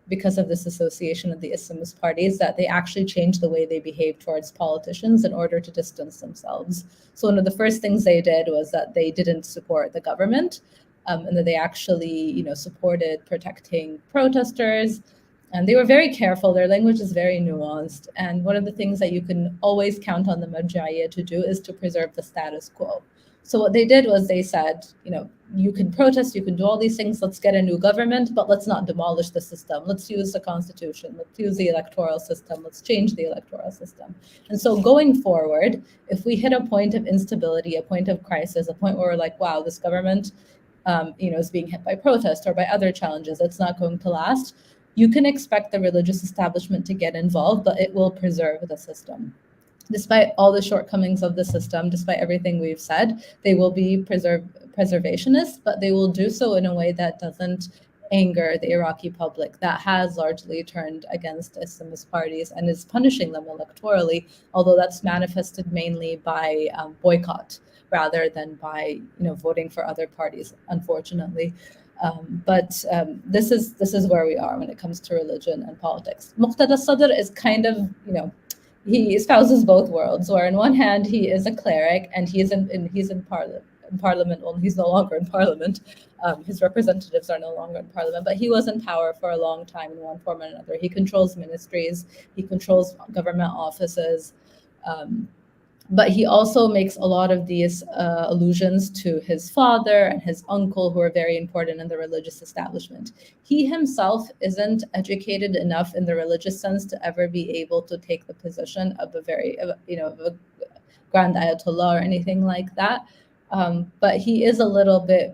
because of this association of the Islamist parties that they actually changed the way they behaved towards politicians in order to distance themselves. So one of the first things they did was that they didn't support the government, and that they actually, supported protecting protesters. And they were very careful. Their language is very nuanced. And one of the things that you can always count on the Marja'iyya to do is to preserve the status quo. So what they did was they said, you can protest, you can do all these things, let's get a new government, but let's not demolish the system. Let's use the constitution, let's use the electoral system, let's change the electoral system. And so going forward, if we hit a point of instability, a point of crisis, a point where we're like, wow, this government is being hit by protest or by other challenges, it's not going to last, you can expect the religious establishment to get involved, but it will preserve the system. Despite all the shortcomings of the system, despite everything we've said, they will be preservationists, but they will do so in a way that doesn't anger the Iraqi public that has largely turned against Islamist parties and is punishing them electorally, although that's manifested mainly by boycott rather than by voting for other parties, unfortunately. But this is where we are when it comes to religion and politics. Muqtada al-Sadr is kind of, he espouses both worlds, where on one hand he is a cleric and he's in parliament. Well, he's no longer in parliament. His representatives are no longer in parliament, but he was in power for a long time in one form or another. He controls ministries, he controls government offices, but he also makes a lot of these allusions to his father and his uncle, who are very important in the religious establishment. He himself isn't educated enough in the religious sense to ever be able to take the position of a grand ayatollah or anything like that. But he is a little bit,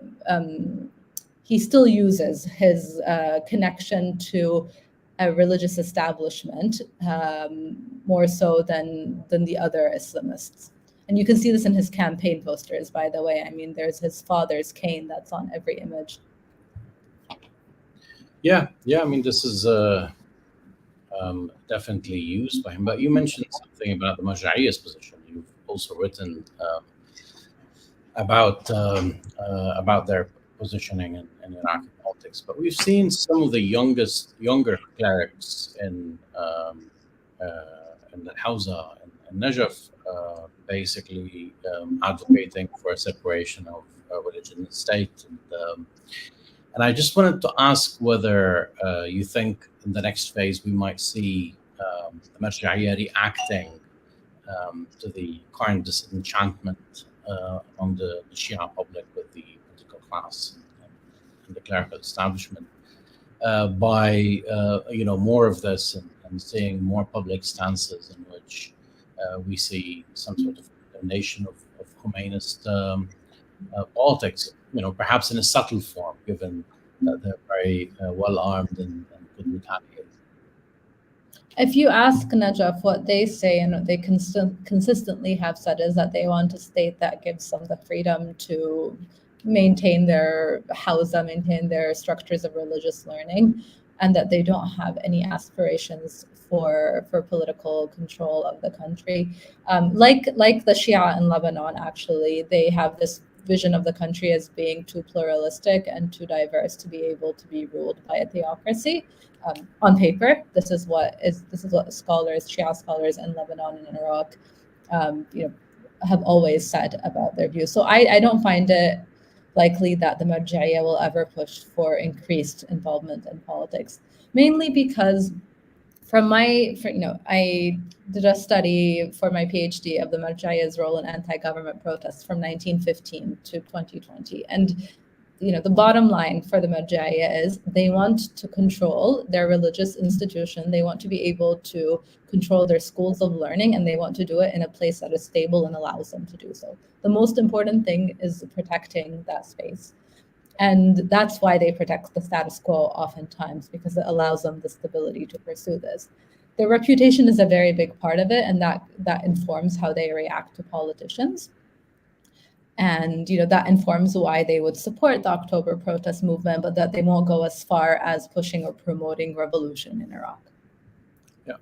he still uses his connection to a religious establishment more so than the other Islamists. And you can see this in his campaign posters, by the way. I mean, there's his father's cane that's on every image. Yeah. I mean, this is definitely used by him. But you mentioned something about the Mojaves position. You've also written about their positioning in Iraqi politics. But we've seen some of the younger clerics in the Hawza and Najaf basically advocating for a separation of religion and state. And I just wanted to ask whether you think in the next phase we might see the Marja'iyya reacting to the current disenchantment among the Shia public with the political class and the clerical establishment by more of this and seeing more public stances in which we see some sort of condemnation of Khomeinist politics, perhaps in a subtle form, given that they're very well armed and could retaliate. If you ask Najaf what they say and what they consistently have said is that they want a state that gives them the freedom to maintain their hawza, maintain their structures of religious learning, and that they don't have any aspirations for political control of the country. Like the Shia in Lebanon, actually, they have this vision of the country as being too pluralistic and too diverse to be able to be ruled by a theocracy. On paper, this is what scholars, Shia scholars in Lebanon and in Iraq, have always said about their views. So I don't find it likely that the Marja'iyya will ever push for increased involvement in politics, mainly because I did a study for my PhD of the Marja'iyya's role in anti-government protests from 1915 to 2020. And the bottom line for the Marja'iyya is they want to control their religious institution. They want to be able to control their schools of learning, and they want to do it in a place that is stable and allows them to do so. The most important thing is protecting that space. And that's why they protect the status quo oftentimes, because it allows them the stability to pursue this. Their reputation is a very big part of it, and that informs how they react to politicians. And that informs why they would support the October protest movement, but that they won't go as far as pushing or promoting revolution in Iraq. Yeah,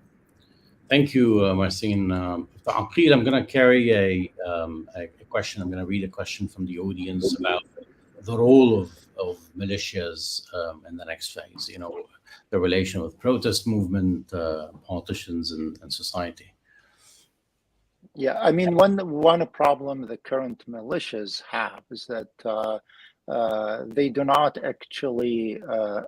thank you, Marcin. Aqil, I'm going to carry a question. I'm going to read a question from the audience about the role of militias in the next phase. The relation with protest movement, politicians, and society. Yeah, I mean, one problem the current militias have is that they do not actually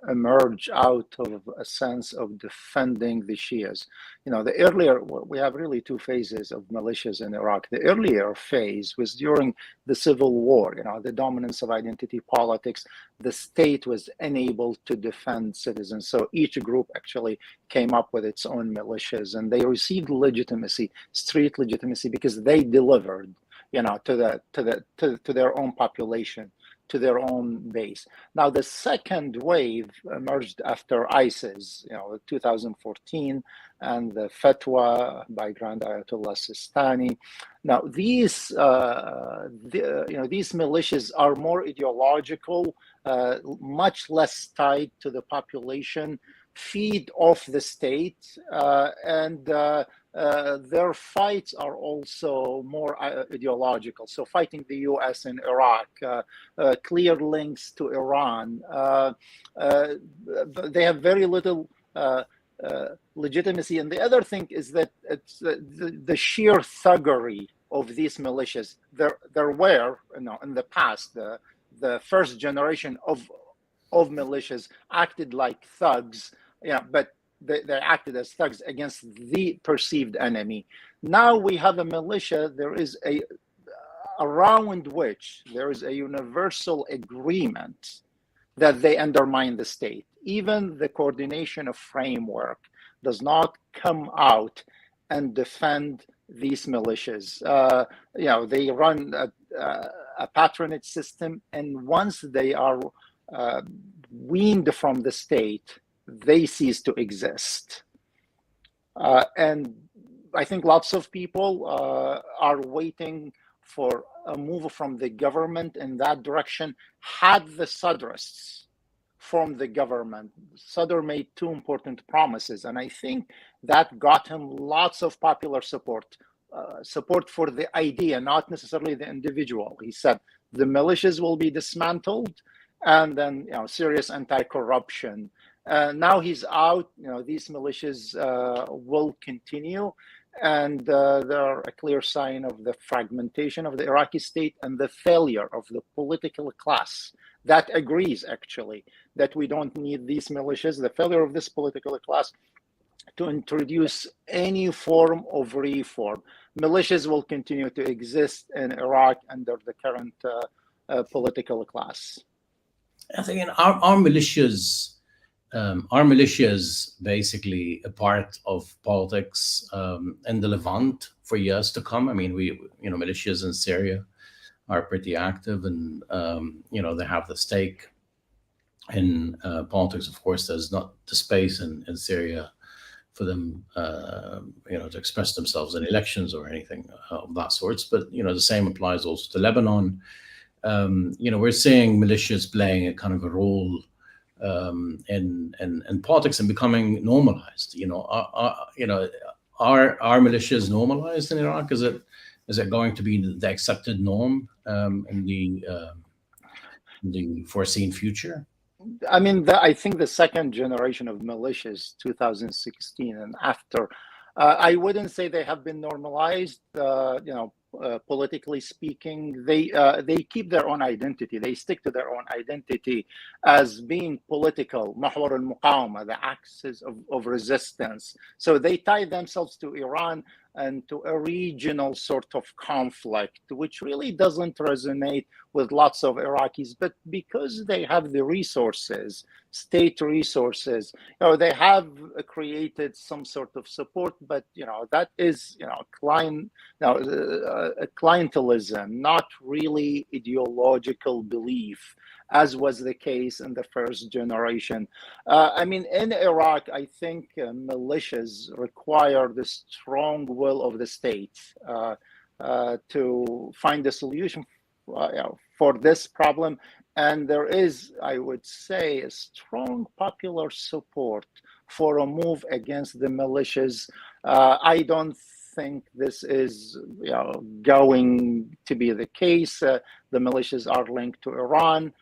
emerge out of a sense of defending the Shias. We have really two phases of militias in Iraq. The earlier phase was during the civil war, the dominance of identity politics. The state was unable to defend citizens. So each group actually came up with its own militias, and they received legitimacy, street legitimacy, because they delivered, to their own population, to their own base. Now, the second wave emerged after ISIS, 2014, and the fatwa by Grand Ayatollah Sistani. Now, these militias are more ideological, much less tied to the population, feed off the state, and their fights are also more ideological. So fighting the US in Iraq, clear links to Iran. They have very little legitimacy. And the other thing is that it's the sheer thuggery of these militias. There were, in the past, the first generation of militias acted like thugs, but they acted as thugs against the perceived enemy. Now we have a militia. There is around which there is a universal agreement that they undermine the state. Even the coordination of framework does not come out and defend these militias. They run a patronage system, and once they are weaned from the state, they cease to exist. And I think lots of people are waiting for a move from the government in that direction. Had the Sadrists formed the government, Sadr made two important promises, and I think that got him lots of popular support. Support for the idea, not necessarily the individual. He said the militias will be dismantled, and then serious anti-corruption. Now he's out. These militias will continue, and they're a clear sign of the fragmentation of the Iraqi state and the failure of the political class that agrees, actually, that we don't need these militias. The failure of this political class to introduce any form of reform. Militias will continue to exist in Iraq under the current political class. I think our militias basically a part of politics in the Levant for years to come. I mean, militias in Syria are pretty active, and they have the stake in politics. Of course, there's not the space in Syria for them, to express themselves in elections or anything of that sort. But the same applies also to Lebanon. We're seeing militias playing a kind of a role in politics and becoming normalized. Are militias normalized in Iraq? Is it going to be the accepted norm in the foreseen future? I mean, I think the second generation of militias, 2016 and after, I wouldn't say they have been normalized. Politically speaking, they keep their own identity. They stick to their own identity as being political, محور المقاومة, the axis of resistance. So they tie themselves to Iran and to a regional sort of conflict, which really doesn't resonate with lots of Iraqis. But because they have the resources, state resources, they have created some sort of support. But that is clientelism, not really ideological belief, as was the case in the first generation. In Iraq, I think militias require the strong will of the state to find a solution for this problem. And there is, I would say, a strong popular support for a move against the militias. I don't think this is going to be the case. The militias are linked to Iran.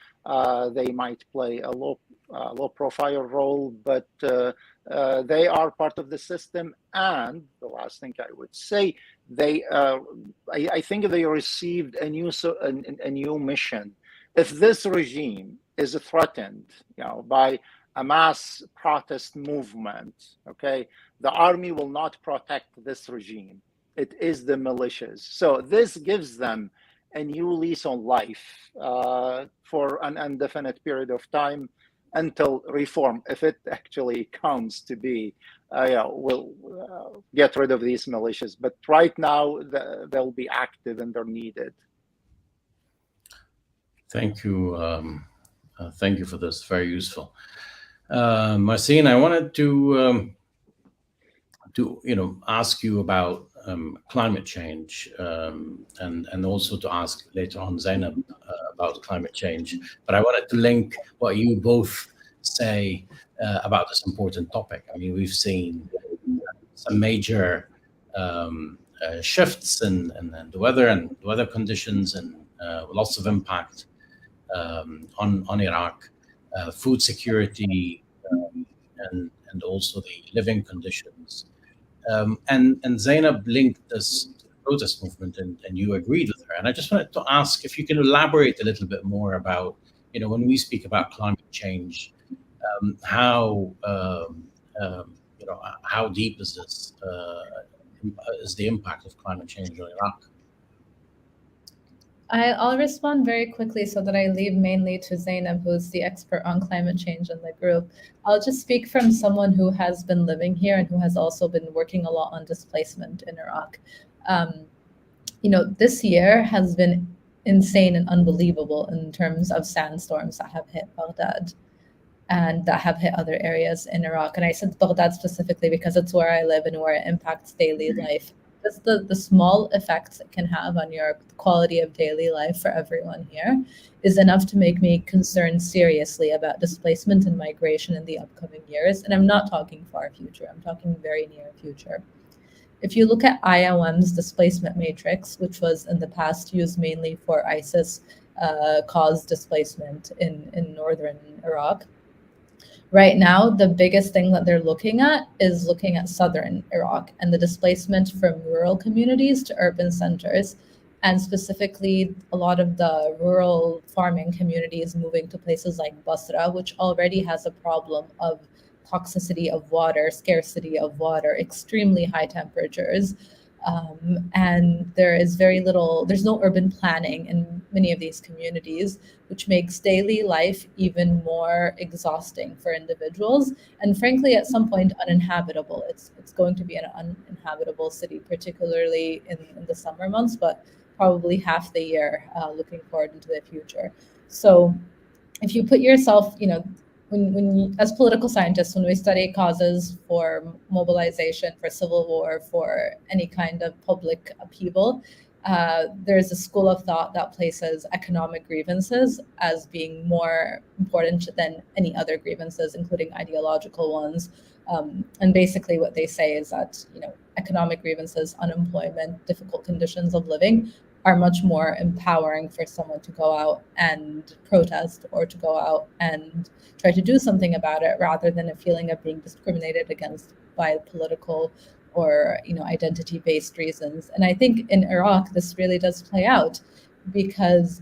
They might play a low-profile role, but they are part of the system. And the last thing I would say, I think they received a new mission. If this regime is threatened, by a mass protest movement, okay, the army will not protect this regime. It is the militias. So this gives them a new lease on life for an indefinite period of time until reform, if it actually comes to be, will get rid of these militias. But right now, they'll be active and they're needed. Thank you. Thank you for this. Very useful. Marcin, I wanted to ask you about climate change, and also to ask later on Zainab about climate change. But I wanted to link what you both say about this important topic. I mean, we've seen some major shifts in the weather and weather conditions, and lots of impact on Iraq, food security, and also the living conditions. And Zainab linked this to the protest movement, and you agreed with her. And I just wanted to ask if you can elaborate a little bit more about, when we speak about climate change, how deep is this? Is the impact of climate change on Iraq? I'll respond very quickly so that I leave mainly to Zainab, who's the expert on climate change in the group. I'll just speak from someone who has been living here and who has also been working a lot on displacement in Iraq. This year has been insane and unbelievable in terms of sandstorms that have hit Baghdad. and that have hit other areas in Iraq. And I said Baghdad specifically because it's where I live and where it impacts daily life. Just the small effects it can have on your quality of daily life for everyone here is enough to make me concerned seriously about displacement and migration in the upcoming years. And I'm not talking far future, I'm talking very near future. If you look at IOM's displacement matrix, which was in the past used mainly for ISIS caused displacement in northern Iraq, right now, the biggest thing that they're looking at is looking at southern Iraq and the displacement from rural communities to urban centers, and specifically a lot of the rural farming communities moving to places like Basra, which already has a problem of toxicity of water, scarcity of water, extremely high temperatures. And there is there's no urban planning in many of these communities, which makes daily life even more exhausting for individuals. And frankly, at some point, uninhabitable. It's going to be an uninhabitable city, particularly in the summer months, but probably half the year looking forward into the future. So if you put yourself, when you, as political scientists, when we study causes for mobilization, for civil war, for any kind of public upheaval, there's a school of thought that places economic grievances as being more important than any other grievances, including ideological ones. And basically what they say is that, economic grievances, unemployment, difficult conditions of living are much more empowering for someone to go out and protest or to go out and try to do something about it, rather than a feeling of being discriminated against by political or identity-based reasons. And I think in Iraq this really does play out, because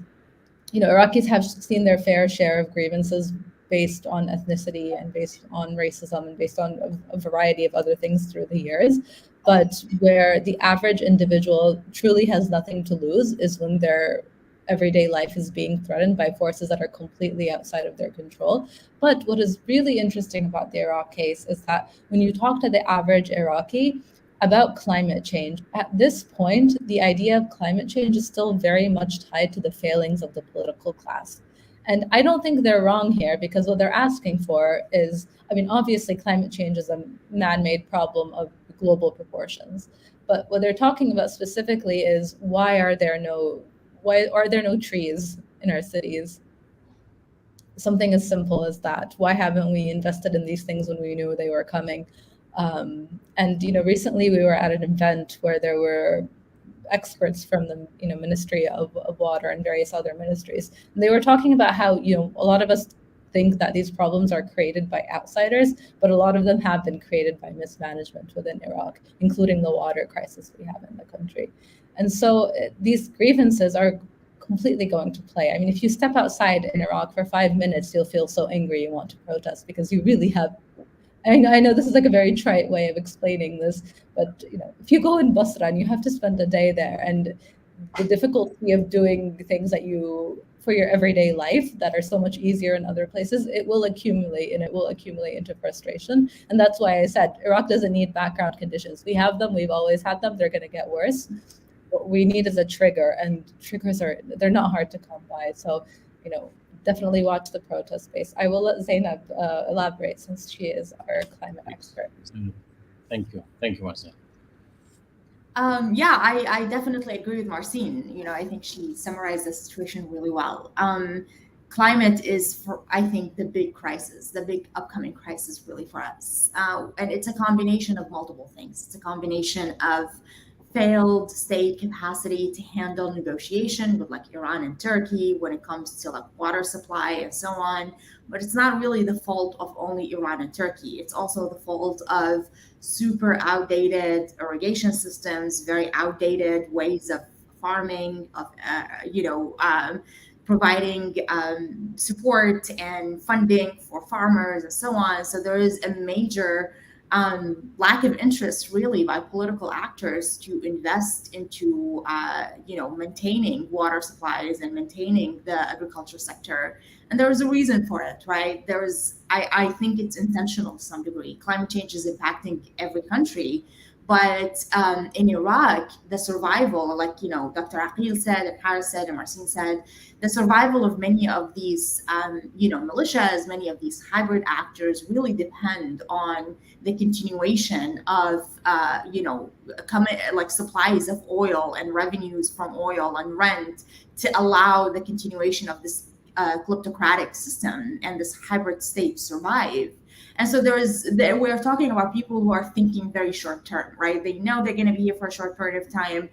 Iraqis have seen their fair share of grievances based on ethnicity and based on racism and based on a variety of other things through the years. But where the average individual truly has nothing to lose is when their everyday life is being threatened by forces that are completely outside of their control. But what is really interesting about the Iraq case is that when you talk to the average Iraqi about climate change, at this point, the idea of climate change is still very much tied to the failings of the political class. And I don't think they're wrong here, because what they're asking for is, obviously climate change is a man-made problem of global proportions. But what they're talking about specifically is why are there no trees in our cities? Something as simple as that. Why haven't we invested in these things when we knew they were coming? And recently we were at an event where there were experts from the Ministry of Water and various other ministries. And they were talking about how a lot of us think that these problems are created by outsiders, but a lot of them have been created by mismanagement within Iraq, including the water crisis we have in the country. And so these grievances are completely going to play. If you step outside in Iraq for 5 minutes, you'll feel so angry you want to protest, because you really have, I know this is like a very trite way of explaining this, but if you go in Basra and you have to spend a day there, and the difficulty of doing things that for your everyday life that are so much easier in other places, it will accumulate, and it will accumulate into frustration. And that's why I said Iraq doesn't need background conditions. We have them, we've always had them, they're going to get worse. What we need is a trigger, and triggers they're not hard to come by. So, definitely watch the protest space. I will let Zainab elaborate, since she is our climate expert. Thank you, Marcin. Yeah, I definitely agree with Marcin. I think she summarized the situation really well. Climate is, I think, the big crisis, the big upcoming crisis really for us. And it's a combination of multiple things. It's a combination of failed state capacity to handle negotiation with Iran and Turkey when it comes to water supply and so on. But it's not really the fault of only Iran and Turkey. It's also the fault of super outdated irrigation systems, very outdated ways of farming, of providing support and funding for farmers and so on. So there is a major lack of interest really by political actors to invest into maintaining water supplies and maintaining the agriculture sector. And there is a reason for it, right? I think it's intentional to some degree. Climate change is impacting every country, But in Iraq, the survival, like Dr. Aqil said, and Harris said, and Marcin said, the survival of many of these militias, many of these hybrid actors really depend on the continuation of supplies of oil and revenues from oil and rent to allow the continuation of this kleptocratic system and this hybrid state survive. And so we're talking about people who are thinking very short term, right? They know they're going to be here for a short period of time,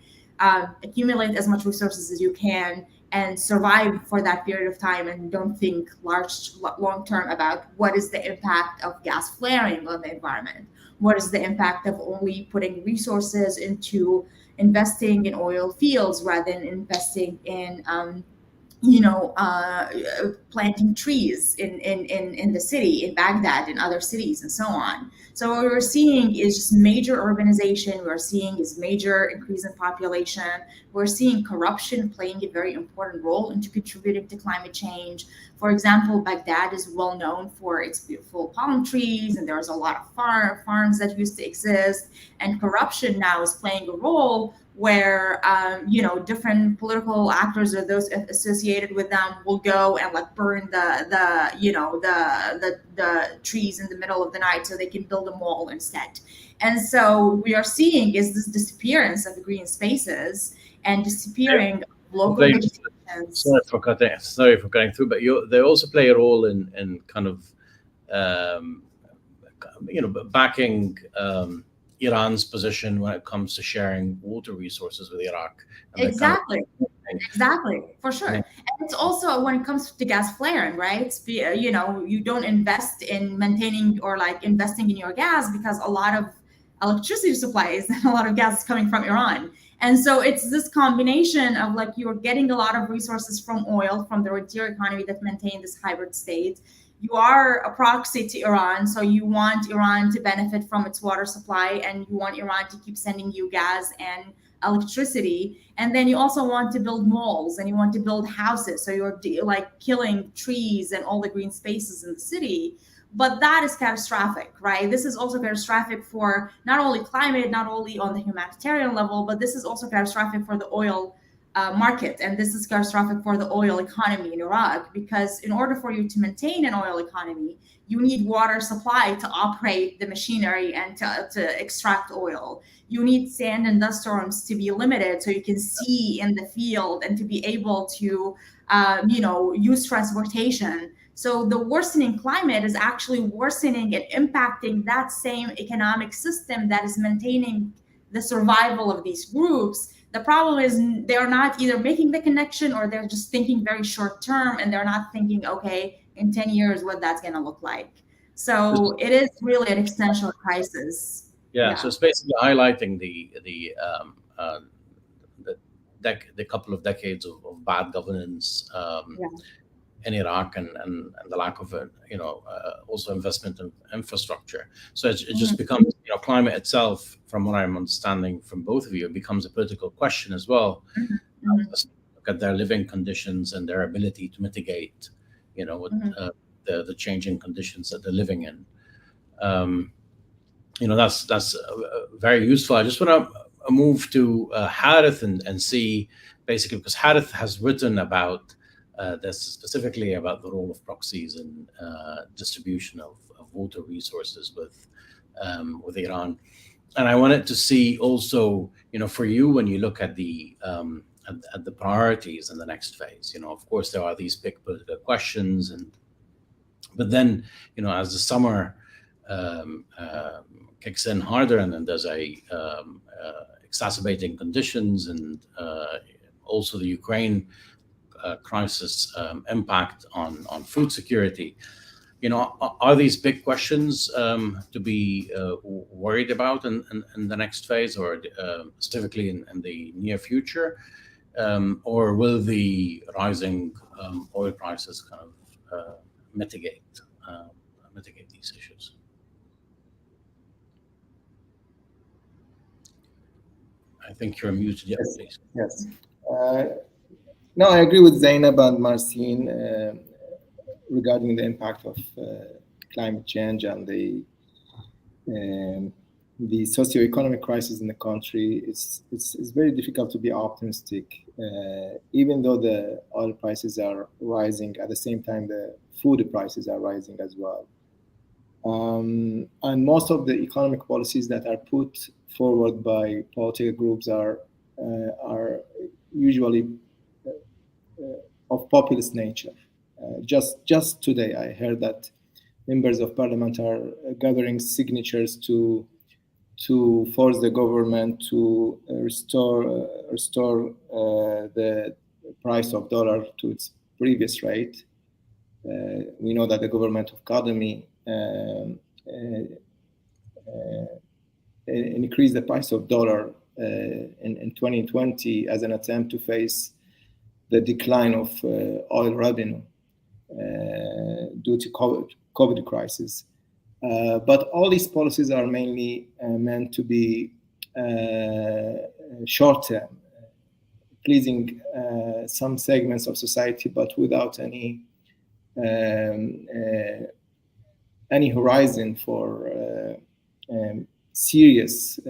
accumulate as much resources as you can, and survive for that period of time, and don't think long term about what is the impact of gas flaring on the environment. What is the impact of only putting resources into investing in oil fields rather than investing in planting trees in the city, in Baghdad, in other cities, and so on. So what we're seeing is just major urbanization. We're seeing is major increase in population. We're seeing corruption playing a very important role into contributing to climate change. For example, Baghdad is well known for its beautiful palm trees, and there's a lot of farms that used to exist. And corruption now is playing a role where different political actors or those associated with them will go and burn the trees in the middle of the night so they can build a mall instead. And so we are seeing is this disappearance of the green spaces and disappearing of local vegetations. Sorry for cutting through, but they also play a role in kind of backing Iran's position when it comes to sharing water resources with Iraq. Exactly, for sure. And it's also when it comes to gas flaring, right? You don't invest in maintaining or investing in your gas because a lot of electricity supplies and a lot of gas is coming from Iran. And so it's this combination of you're getting a lot of resources from oil, from the rentier economy that maintain this hybrid state. You are a proxy to Iran, so you want Iran to benefit from its water supply, and you want Iran to keep sending you gas and electricity. And then you also want to build malls and you want to build houses. So you're killing trees and all the green spaces in the city. But that is catastrophic, right? This is also catastrophic for not only climate, not only on the humanitarian level, but this is also catastrophic for the oil market, and this is catastrophic for the oil economy in Iraq, because in order for you to maintain an oil economy, you need water supply to operate the machinery and to extract oil. You need sand and dust storms to be limited so you can see in the field and to be able to use transportation. So the worsening climate is actually worsening and impacting that same economic system that is maintaining the survival of these groups. The problem is they're not either making the connection or they're just thinking very short term, and they're not thinking, okay, in 10 years, what that's going to look like. So it is really an existential crisis. Yeah. So it's basically highlighting the couple of decades of bad governance in Iraq and the lack of also investment in infrastructure. So it just becomes climate itself, from what I'm understanding from both of you, it becomes a political question as well. Look at their living conditions and their ability to mitigate the changing conditions that they're living in. That's very useful. I just want to move to Harith and see, basically, because Harith has written about this, specifically about the role of proxies and distribution of water resources with Iran. And I wanted to see also, for you, when you look at the priorities in the next phase, of course there are these big political questions, but then as the summer kicks in harder, and then there's exacerbating conditions, and also the Ukraine crisis impact on food security. Are these big questions to be worried about in the next phase, or specifically in the near future, or will the rising oil prices kind of mitigate these issues? I think you're muted. Yes, please. Yes. No, I agree with Zainab and Marcin regarding the impact of climate change and the the socioeconomic crisis in the country, it's very difficult to be optimistic. Even though the oil prices are rising, at the same time the food prices are rising as well. And most of the economic policies that are put forward by political groups are usually of populist nature. Just today, I heard that members of parliament are gathering signatures to force the government to restore the price of dollar to its previous rate. We know that the government of Kadami increased the price of dollar in 2020 as an attempt to face the decline of oil revenue due to COVID crisis. But all these policies are mainly meant to be short-term, pleasing some segments of society, but without any horizon for serious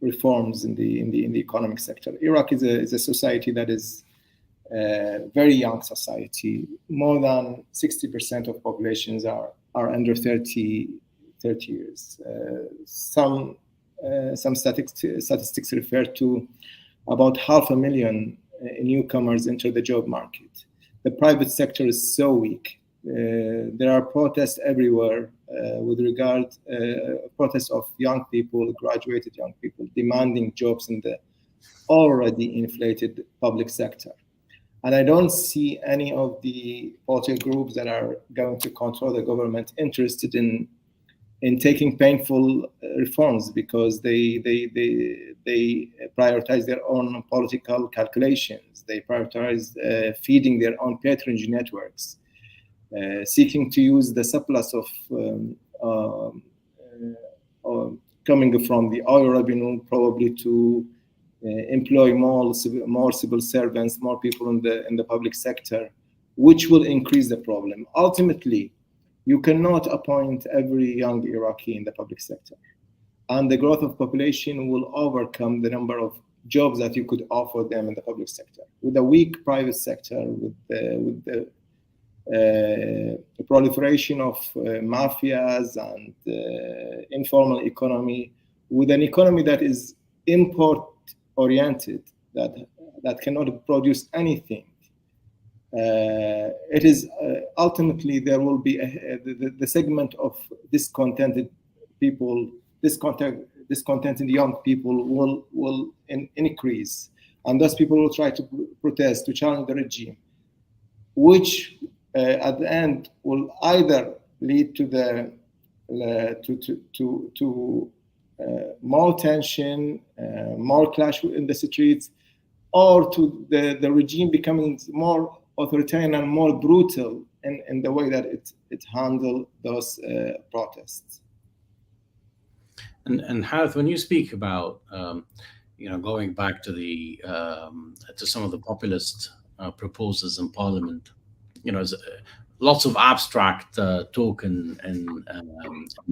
reforms in the economic sector. Iraq is a society that is very young society. More than 60% of populations are under 30 years. Some statistics refer to about 500,000 newcomers enter the job market. The private sector is so weak. There are protests everywhere with regard protests of young people, graduated young people, demanding jobs in the already inflated public sector. And I don't see any of the political groups that are going to control the government interested in taking painful reforms, because they prioritize their own political calculations. They prioritize feeding their own patronage networks, seeking to use the surplus of coming from the oil revenue probably to employ more civil servants, more people in the public sector, which will increase the problem. Ultimately, you cannot appoint every young Iraqi in the public sector, and the growth of population will overcome the number of jobs that you could offer them in the public sector. With a weak private sector, with the proliferation of mafias and informal economy, with an economy that is import-oriented, that cannot produce anything, it is ultimately there will be the segment of discontented people, discontented young people will increase, and those people will try to protest, to challenge the regime, which at the end will either lead to more tension, more clash in the streets, or to the regime becoming more authoritarian and more brutal in the way that it handled those protests. And Harith, when you speak about going back to the to some of the populist proposals in Parliament, lots of abstract talk in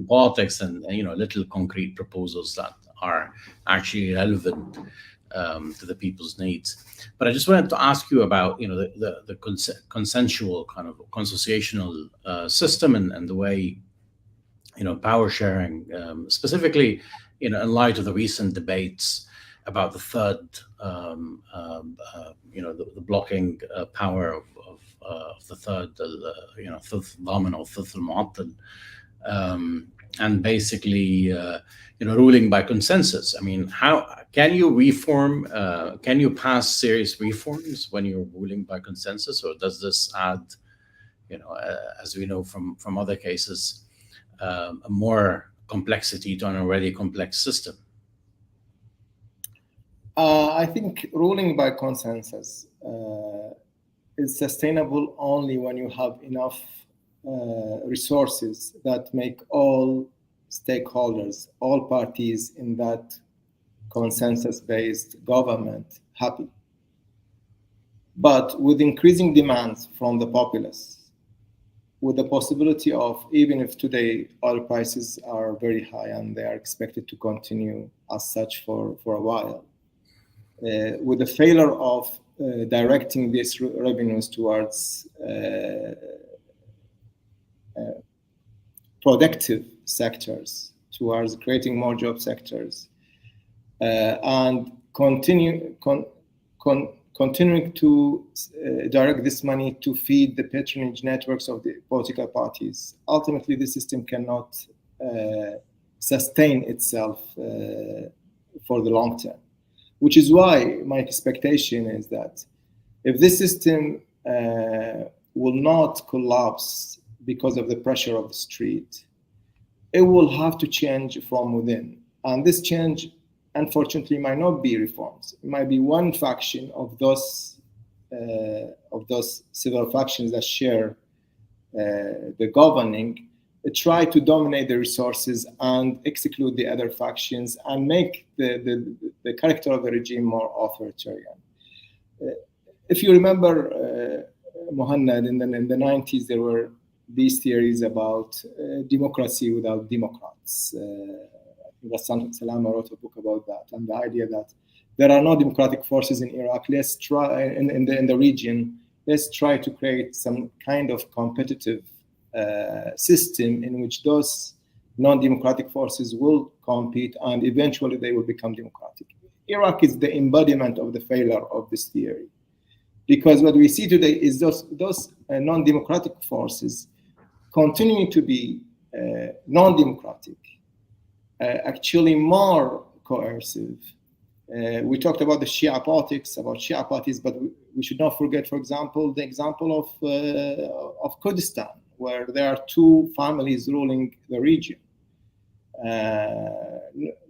politics, and little concrete proposals that are actually relevant to the people's needs. But I just wanted to ask you about the consensual kind of consociational system and the way power sharing, specifically in light of the recent debates about the third, the blocking power of the third, Thulth Daman or Thulth al-Mu'attal, and basically, ruling by consensus. I mean, how can you reform? Can you pass serious reforms when you're ruling by consensus, or does this add, as we know from other cases, a more complexity to an already complex system? I think ruling by consensus is sustainable only when you have enough resources that make all stakeholders, all parties in that consensus-based government happy. But with increasing demands from the populace, with the possibility of, even if today oil prices are very high and they are expected to continue as such for a while, with the failure of directing these revenues towards productive sectors, towards creating more job sectors, and continuing to direct this money to feed the patronage networks of the political parties. Ultimately, the system cannot sustain itself for the long term, which is why my expectation is that if this system will not collapse because of the pressure of the street, it will have to change from within. And this change, unfortunately, might not be reforms. It might be one faction of those several factions that share the governing, try to dominate the resources and exclude the other factions and make the character of the regime more authoritarian. If you remember, Muhannad, in the 90s, there were these theories about democracy without democrats. Ghassan Salama wrote a book about that, and the idea that there are no democratic forces in Iraq. Let's try in the region. Let's try to create some kind of competitive system in which those non-democratic forces will compete, and eventually they will become democratic. Iraq is the embodiment of the failure of this theory, because what we see today is those non-democratic forces continuing to be non-democratic, actually more coercive. We talked about the Shia politics, about Shia parties, but we should not forget, for example, the example of Kurdistan, where there are two families ruling the region.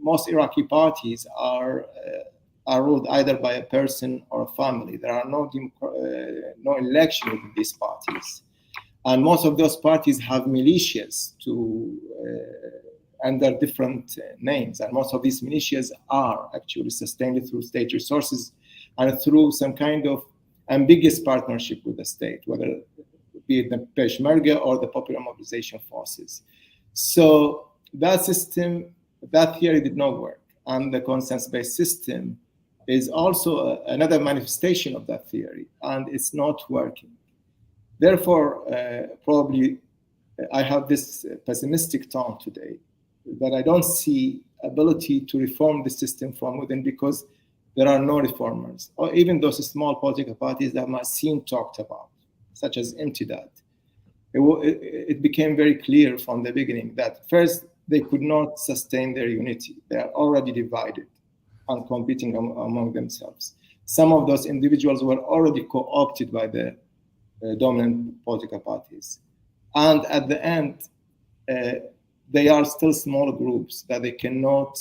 Most Iraqi parties are ruled either by a person or a family. There are no election in these parties. And most of those parties have militias under different names. And most of these militias are actually sustained through state resources and through some kind of ambiguous partnership with the state, whether it be the Peshmerga or the Popular Mobilization Forces. So that system, that theory did not work. And the consensus-based system is also another manifestation of that theory, and it's not working. Therefore, probably I have this pessimistic tone today, that I don't see ability to reform the system from within because there are no reformers, or even those small political parties that Masin talked about, such as Imtidad. It became very clear from the beginning that first, they could not sustain their unity. They are already divided and competing among themselves. Some of those individuals were already co-opted by the dominant political parties. And at the end, they are still small groups that they cannot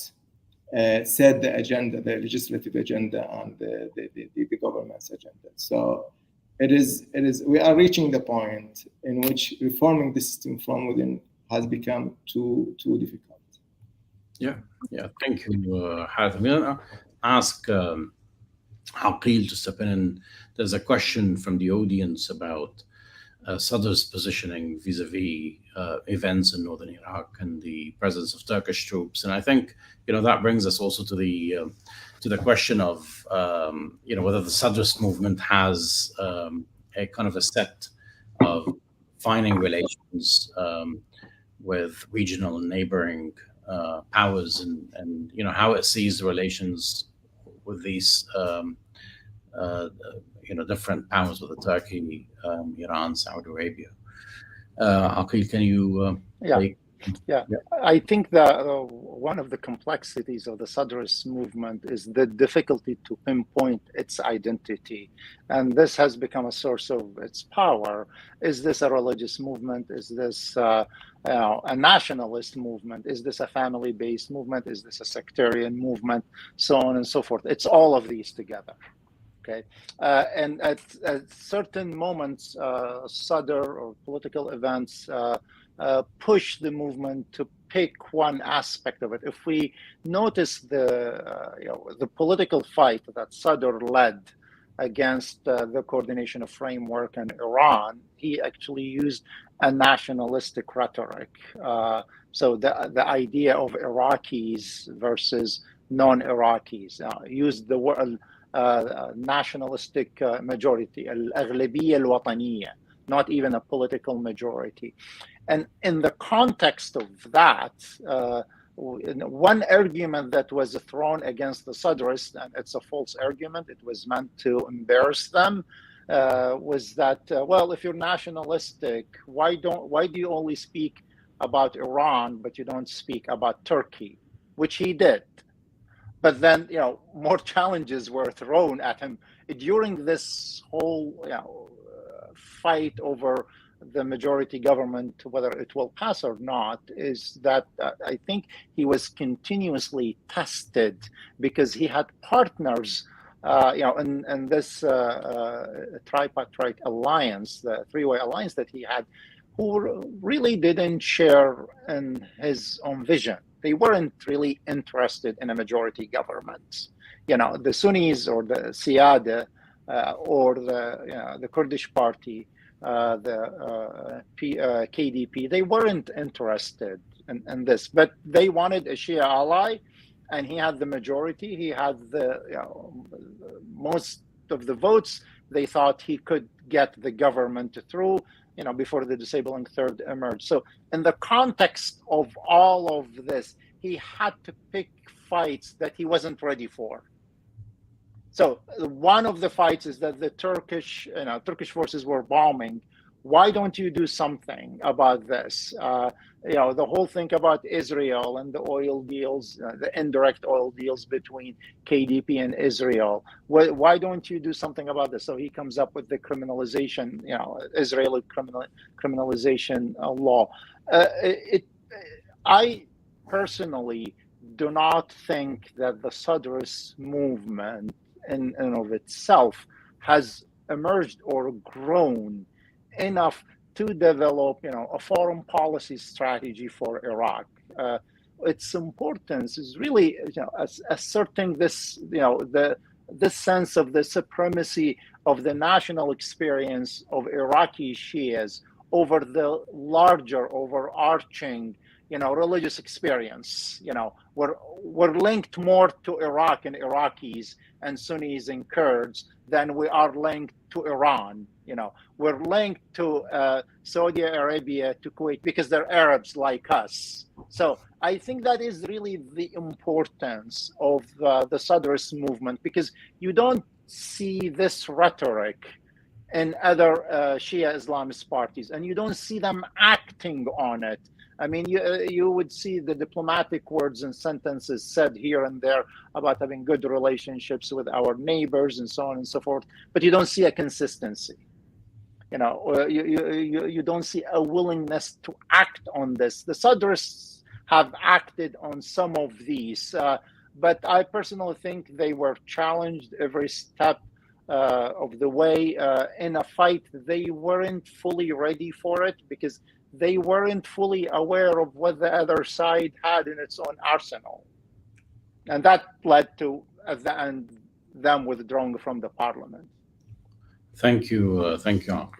set the agenda, the legislative agenda and the government's agenda. So we are reaching the point in which reforming the system from within has become too difficult. Yeah. Thank you, Harith. I'm going to ask Aqil to step in. And there's a question from the audience about Sadr's positioning vis-a-vis events in northern Iraq and the presence of Turkish troops. And I think that brings us also to the question of whether the Sadrist movement has a kind of a set of defining relations with regional and neighboring powers, and how it sees the relations with these different powers, with Turkey, Iran, Saudi Arabia. Aqil, can you? Yeah. I think that one of the complexities of the Sadrist movement is the difficulty to pinpoint its identity. And this has become a source of its power. Is this a religious movement? Is this a nationalist movement? Is this a family-based movement? Is this a sectarian movement? So on and so forth. It's all of these together. Okay, and at certain moments, Sadr or political events push the movement to pick one aspect of it. If we notice the political fight that Sadr led against the coordination of framework and Iran, he actually used a nationalistic rhetoric. So the idea of Iraqis versus non-Iraqis used the word nationalistic majority, al-aghlabiyya al-wataniyya, not even a political majority. And in the context of that, one argument that was thrown against the Sadrists, and it's a false argument, it was meant to embarrass them, was that, well, if you're nationalistic, why do you only speak about Iran, but you don't speak about Turkey, which he did. But then, more challenges were thrown at him during this whole, fight over the majority government, whether it will pass or not, is that I think he was continuously tested because he had partners, in this tripartite alliance, the three-way alliance that he had, who really didn't share in his own vision. They weren't really interested in a majority government. The Sunnis or the Siyada or the Kurdish party, the KDP, they weren't interested in this, but they wanted a Shia ally, and he had the majority. He had the most of the votes. They thought he could get the government through, before the disabling third emerged. So in the context of all of this, he had to pick fights that he wasn't ready for. So one of the fights is that the Turkish forces were bombing. Why don't you do something about this? The whole thing about Israel and the oil deals, the indirect oil deals between KDP and Israel. Why don't you do something about this? So he comes up with the criminalization, Israeli criminalization law. I personally do not think that the Sadrist movement in and of itself has emerged or grown enough to develop, a foreign policy strategy for Iraq. Its importance is really, asserting this, this sense of the supremacy of the national experience of Iraqi Shias over the larger, overarching, religious experience. We're linked more to Iraq and Iraqis and Sunnis and Kurds than we are linked to Iran. We're linked to Saudi Arabia, to Kuwait, because they're Arabs like us. So I think that is really the importance of the Sadrist movement, because you don't see this rhetoric in other Shia Islamist parties, and you don't see them acting on it. I mean, you would see the diplomatic words and sentences said here and there about having good relationships with our neighbors and so on and so forth, but you don't see a consistency. You don't see a willingness to act on this. The Sadrists have acted on some of these, but I personally think they were challenged every step of the way in a fight. They weren't fully ready for it because they weren't fully aware of what the other side had in its own arsenal. And that led to them withdrawing from the parliament. Thank you, Aqil.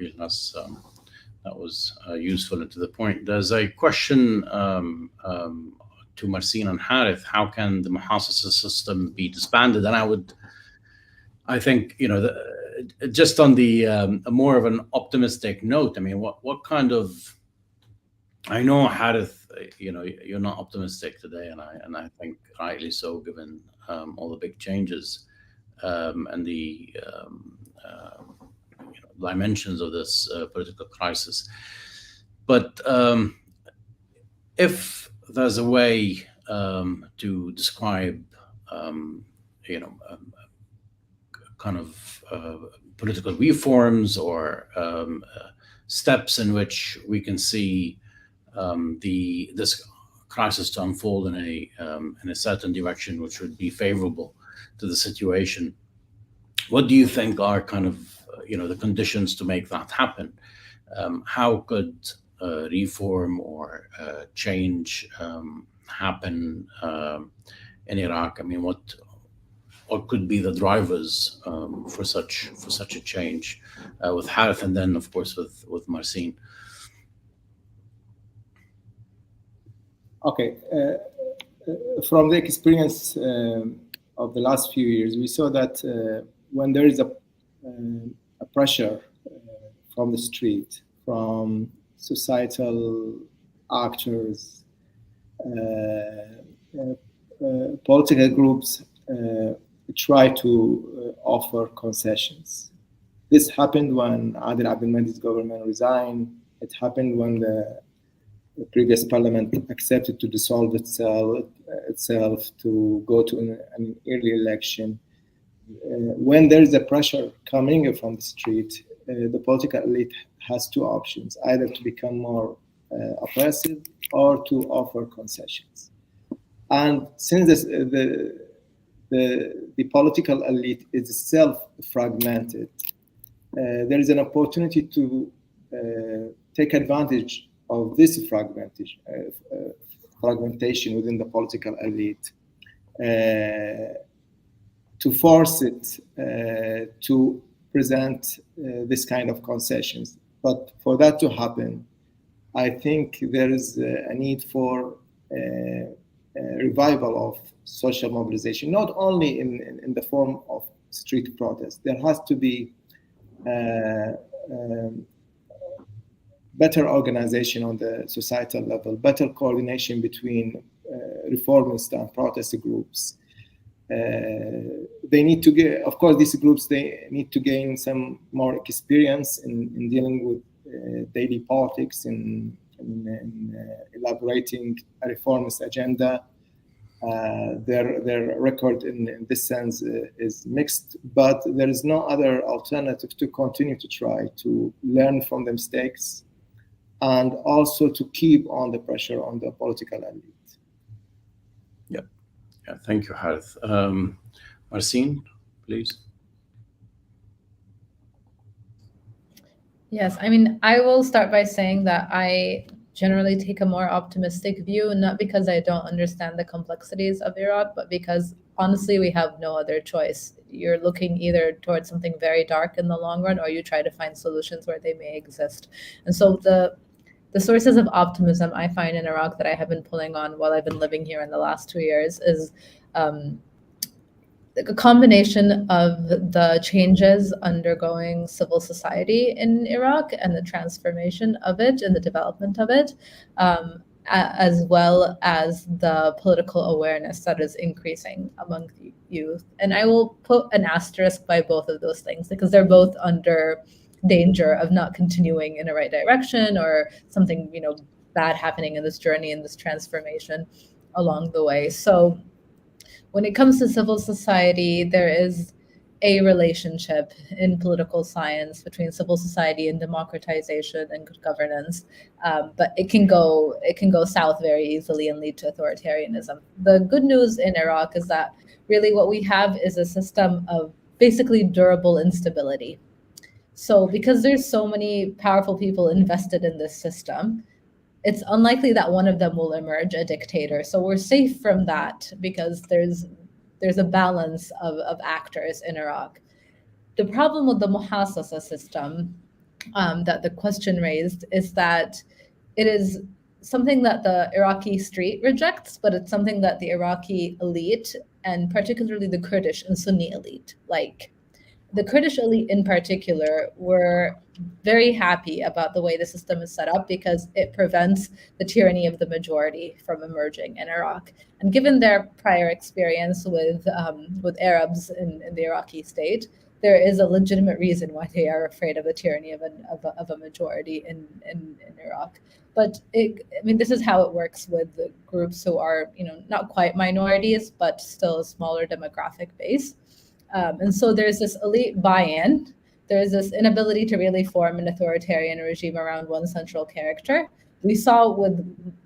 That was useful and to the point. There's a question to Marcin and Harith. How can the Muhassasa system be disbanded? And I think, just on the more of an optimistic note, I mean, what kind of, I know, Harith, you're not optimistic today, and I think rightly so, given all the big changes and the dimensions of this political crisis. But if there's a way to describe, kind of political reforms or steps in which we can see this crisis to unfold in a certain direction, which would be favorable to the situation, what do you think are kind of the conditions to make that happen? How could reform or change happen in Iraq? I mean, what could be the drivers for such a change? With Harith, and then of course with Marcin. Okay. From the experience of the last few years, we saw that when there is a pressure from the street, from societal actors, political groups try to offer concessions. This happened when Adil Abdelmahdi's government resigned. It happened when the previous parliament accepted to dissolve itself to go to an early election. When there is a pressure coming from the street, the political elite has two options: either to become more oppressive or to offer concessions. And since the political elite is self-fragmented, there is an opportunity to take advantage of this fragmentation within the political elite to force it to present this kind of concessions. But for that to happen, I think there is a need for a revival of social mobilization, not only in the form of street protest. There has to be better organization on the societal level, better coordination between reformist and protest groups. They need to get, of course, these groups, they need to gain some more experience in dealing with daily politics, in elaborating a reformist agenda. Their record in this sense is mixed, but there is no other alternative to continue to try to learn from the mistakes and also to keep on the pressure on the political elite. Yeah, thank you, Harith. Marcin, please. Yes, I mean, I will start by saying that I generally take a more optimistic view, not because I don't understand the complexities of Iraq, but because honestly, we have no other choice. You're looking either towards something very dark in the long run, or you try to find solutions where they may exist. And so the sources of optimism I find in Iraq that I have been pulling on while I've been living here in the last 2 years is a combination of the changes undergoing civil society in Iraq and the transformation of it and the development of it, as well as the political awareness that is increasing among the youth. And I will put an asterisk by both of those things because they're both under danger of not continuing in the right direction or something, bad happening in this journey and this transformation along the way. So when it comes to civil society, there is a relationship in political science between civil society and democratization and good governance, but it can go south very easily and lead to authoritarianism. The good news in Iraq is that really what we have is a system of basically durable instability. So because there's so many powerful people invested in this system, it's unlikely that one of them will emerge a dictator. So we're safe from that because there's a balance of actors in Iraq. The problem with the muhasasa system that the question raised is that it is something that the Iraqi street rejects, but it's something that the Iraqi elite, and particularly the Kurdish and Sunni elite, like. The Kurdish elite in particular were very happy about the way the system is set up because it prevents the tyranny of the majority from emerging in Iraq. And given their prior experience with Arabs in the Iraqi state, there is a legitimate reason why they are afraid of the tyranny of a majority in Iraq. But this is how it works with the groups who are not quite minorities, but still a smaller demographic base. And so there's this elite buy-in. There's this inability to really form an authoritarian regime around one central character. We saw with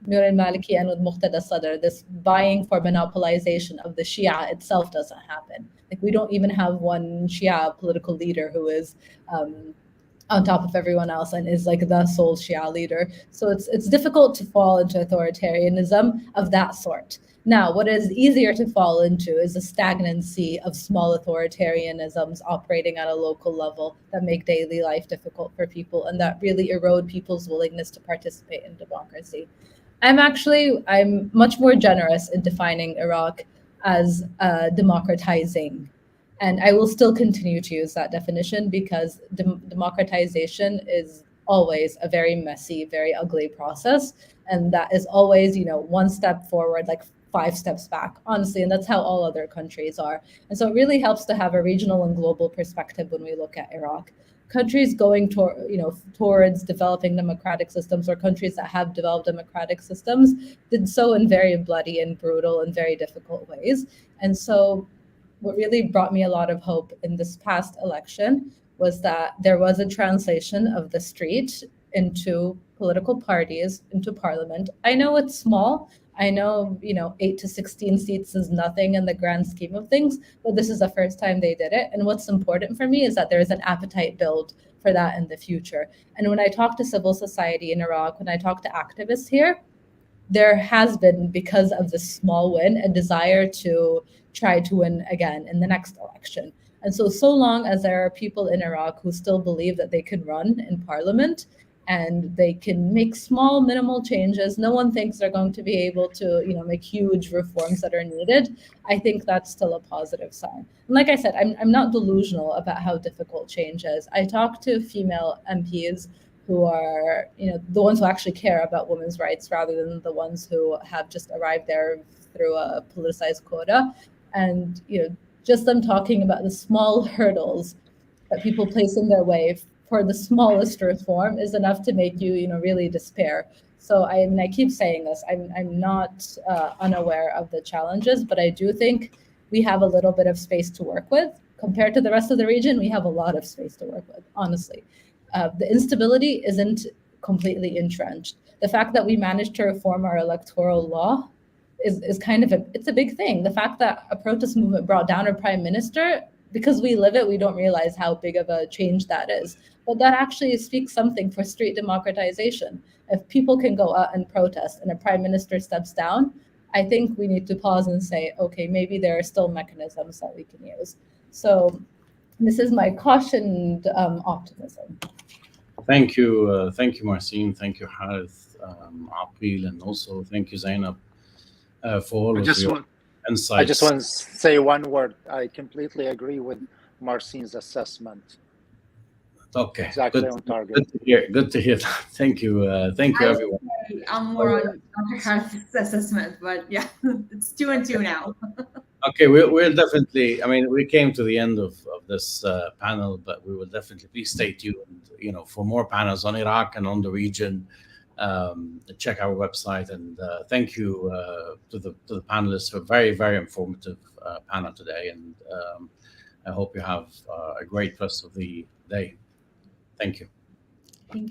Nur al-Maliki and with Muqtada al-Sadr, this buying for monopolization of the Shia itself doesn't happen. Like we don't even have one Shia political leader who is on top of everyone else and is like the sole Shia leader. So it's difficult to fall into authoritarianism of that sort. Now, what is easier to fall into is a stagnancy of small authoritarianisms operating at a local level that make daily life difficult for people and that really erode people's willingness to participate in democracy. I'm much more generous in defining Iraq as democratizing. And I will still continue to use that definition because democratization is always a very messy, very ugly process. And that is always, one step forward, like 5 steps back, honestly. And that's how all other countries are. And so it really helps to have a regional and global perspective when we look at Iraq. Countries going towards developing democratic systems, or countries that have developed democratic systems, did so in very bloody and brutal and very difficult ways. And so what really brought me a lot of hope in this past election was that there was a translation of the street into political parties, into parliament. I know it's small. I know, 8 to 16 seats is nothing in the grand scheme of things, but this is the first time they did it. And what's important for me is that there's an appetite build for that in the future. And when I talk to civil society in Iraq, when I talk to activists here, there has been, because of this small win, a desire to try to win again in the next election. And so long as there are people in Iraq who still believe that they can run in parliament and they can make small, minimal changes, no one thinks they're going to be able to, make huge reforms that are needed. I think that's still a positive sign. And like I said, I'm not delusional about how difficult change is. I talk to female MPs who are, the ones who actually care about women's rights rather than the ones who have just arrived there through a politicized quota. And, just them talking about the small hurdles that people place in their way for the smallest reform is enough to make you, really despair. So I keep saying this, I'm not unaware of the challenges, but I do think we have a little bit of space to work with. Compared to the rest of the region, we have a lot of space to work with, honestly. The instability isn't completely entrenched. The fact that we managed to reform our electoral law is kind of it's a big thing. The fact that a protest movement brought down a prime minister, because we live it, we don't realize how big of a change that is. But that actually speaks something for street democratization. If people can go out and protest and a prime minister steps down, I think we need to pause and say, okay, maybe there are still mechanisms that we can use. So this is my cautioned optimism. Thank you, Marcin. Thank you, Harith, Aqil, and also thank you, Zainab, for all of your insights. I just want to say one word. I completely agree with Marcin's assessment. Okay, exactly on target. Good to hear that. Thank you, everyone. I'm more on Harith's assessment, but yeah, it's 2 and 2 now. Okay, we'll definitely. I mean, we came to the end of this panel, but we will definitely please stay tuned. For more panels on Iraq and on the region. Check our website, and thank you to the panelists for a very, very informative panel today. And I hope you have a great rest of the day. Thank you. Thank you.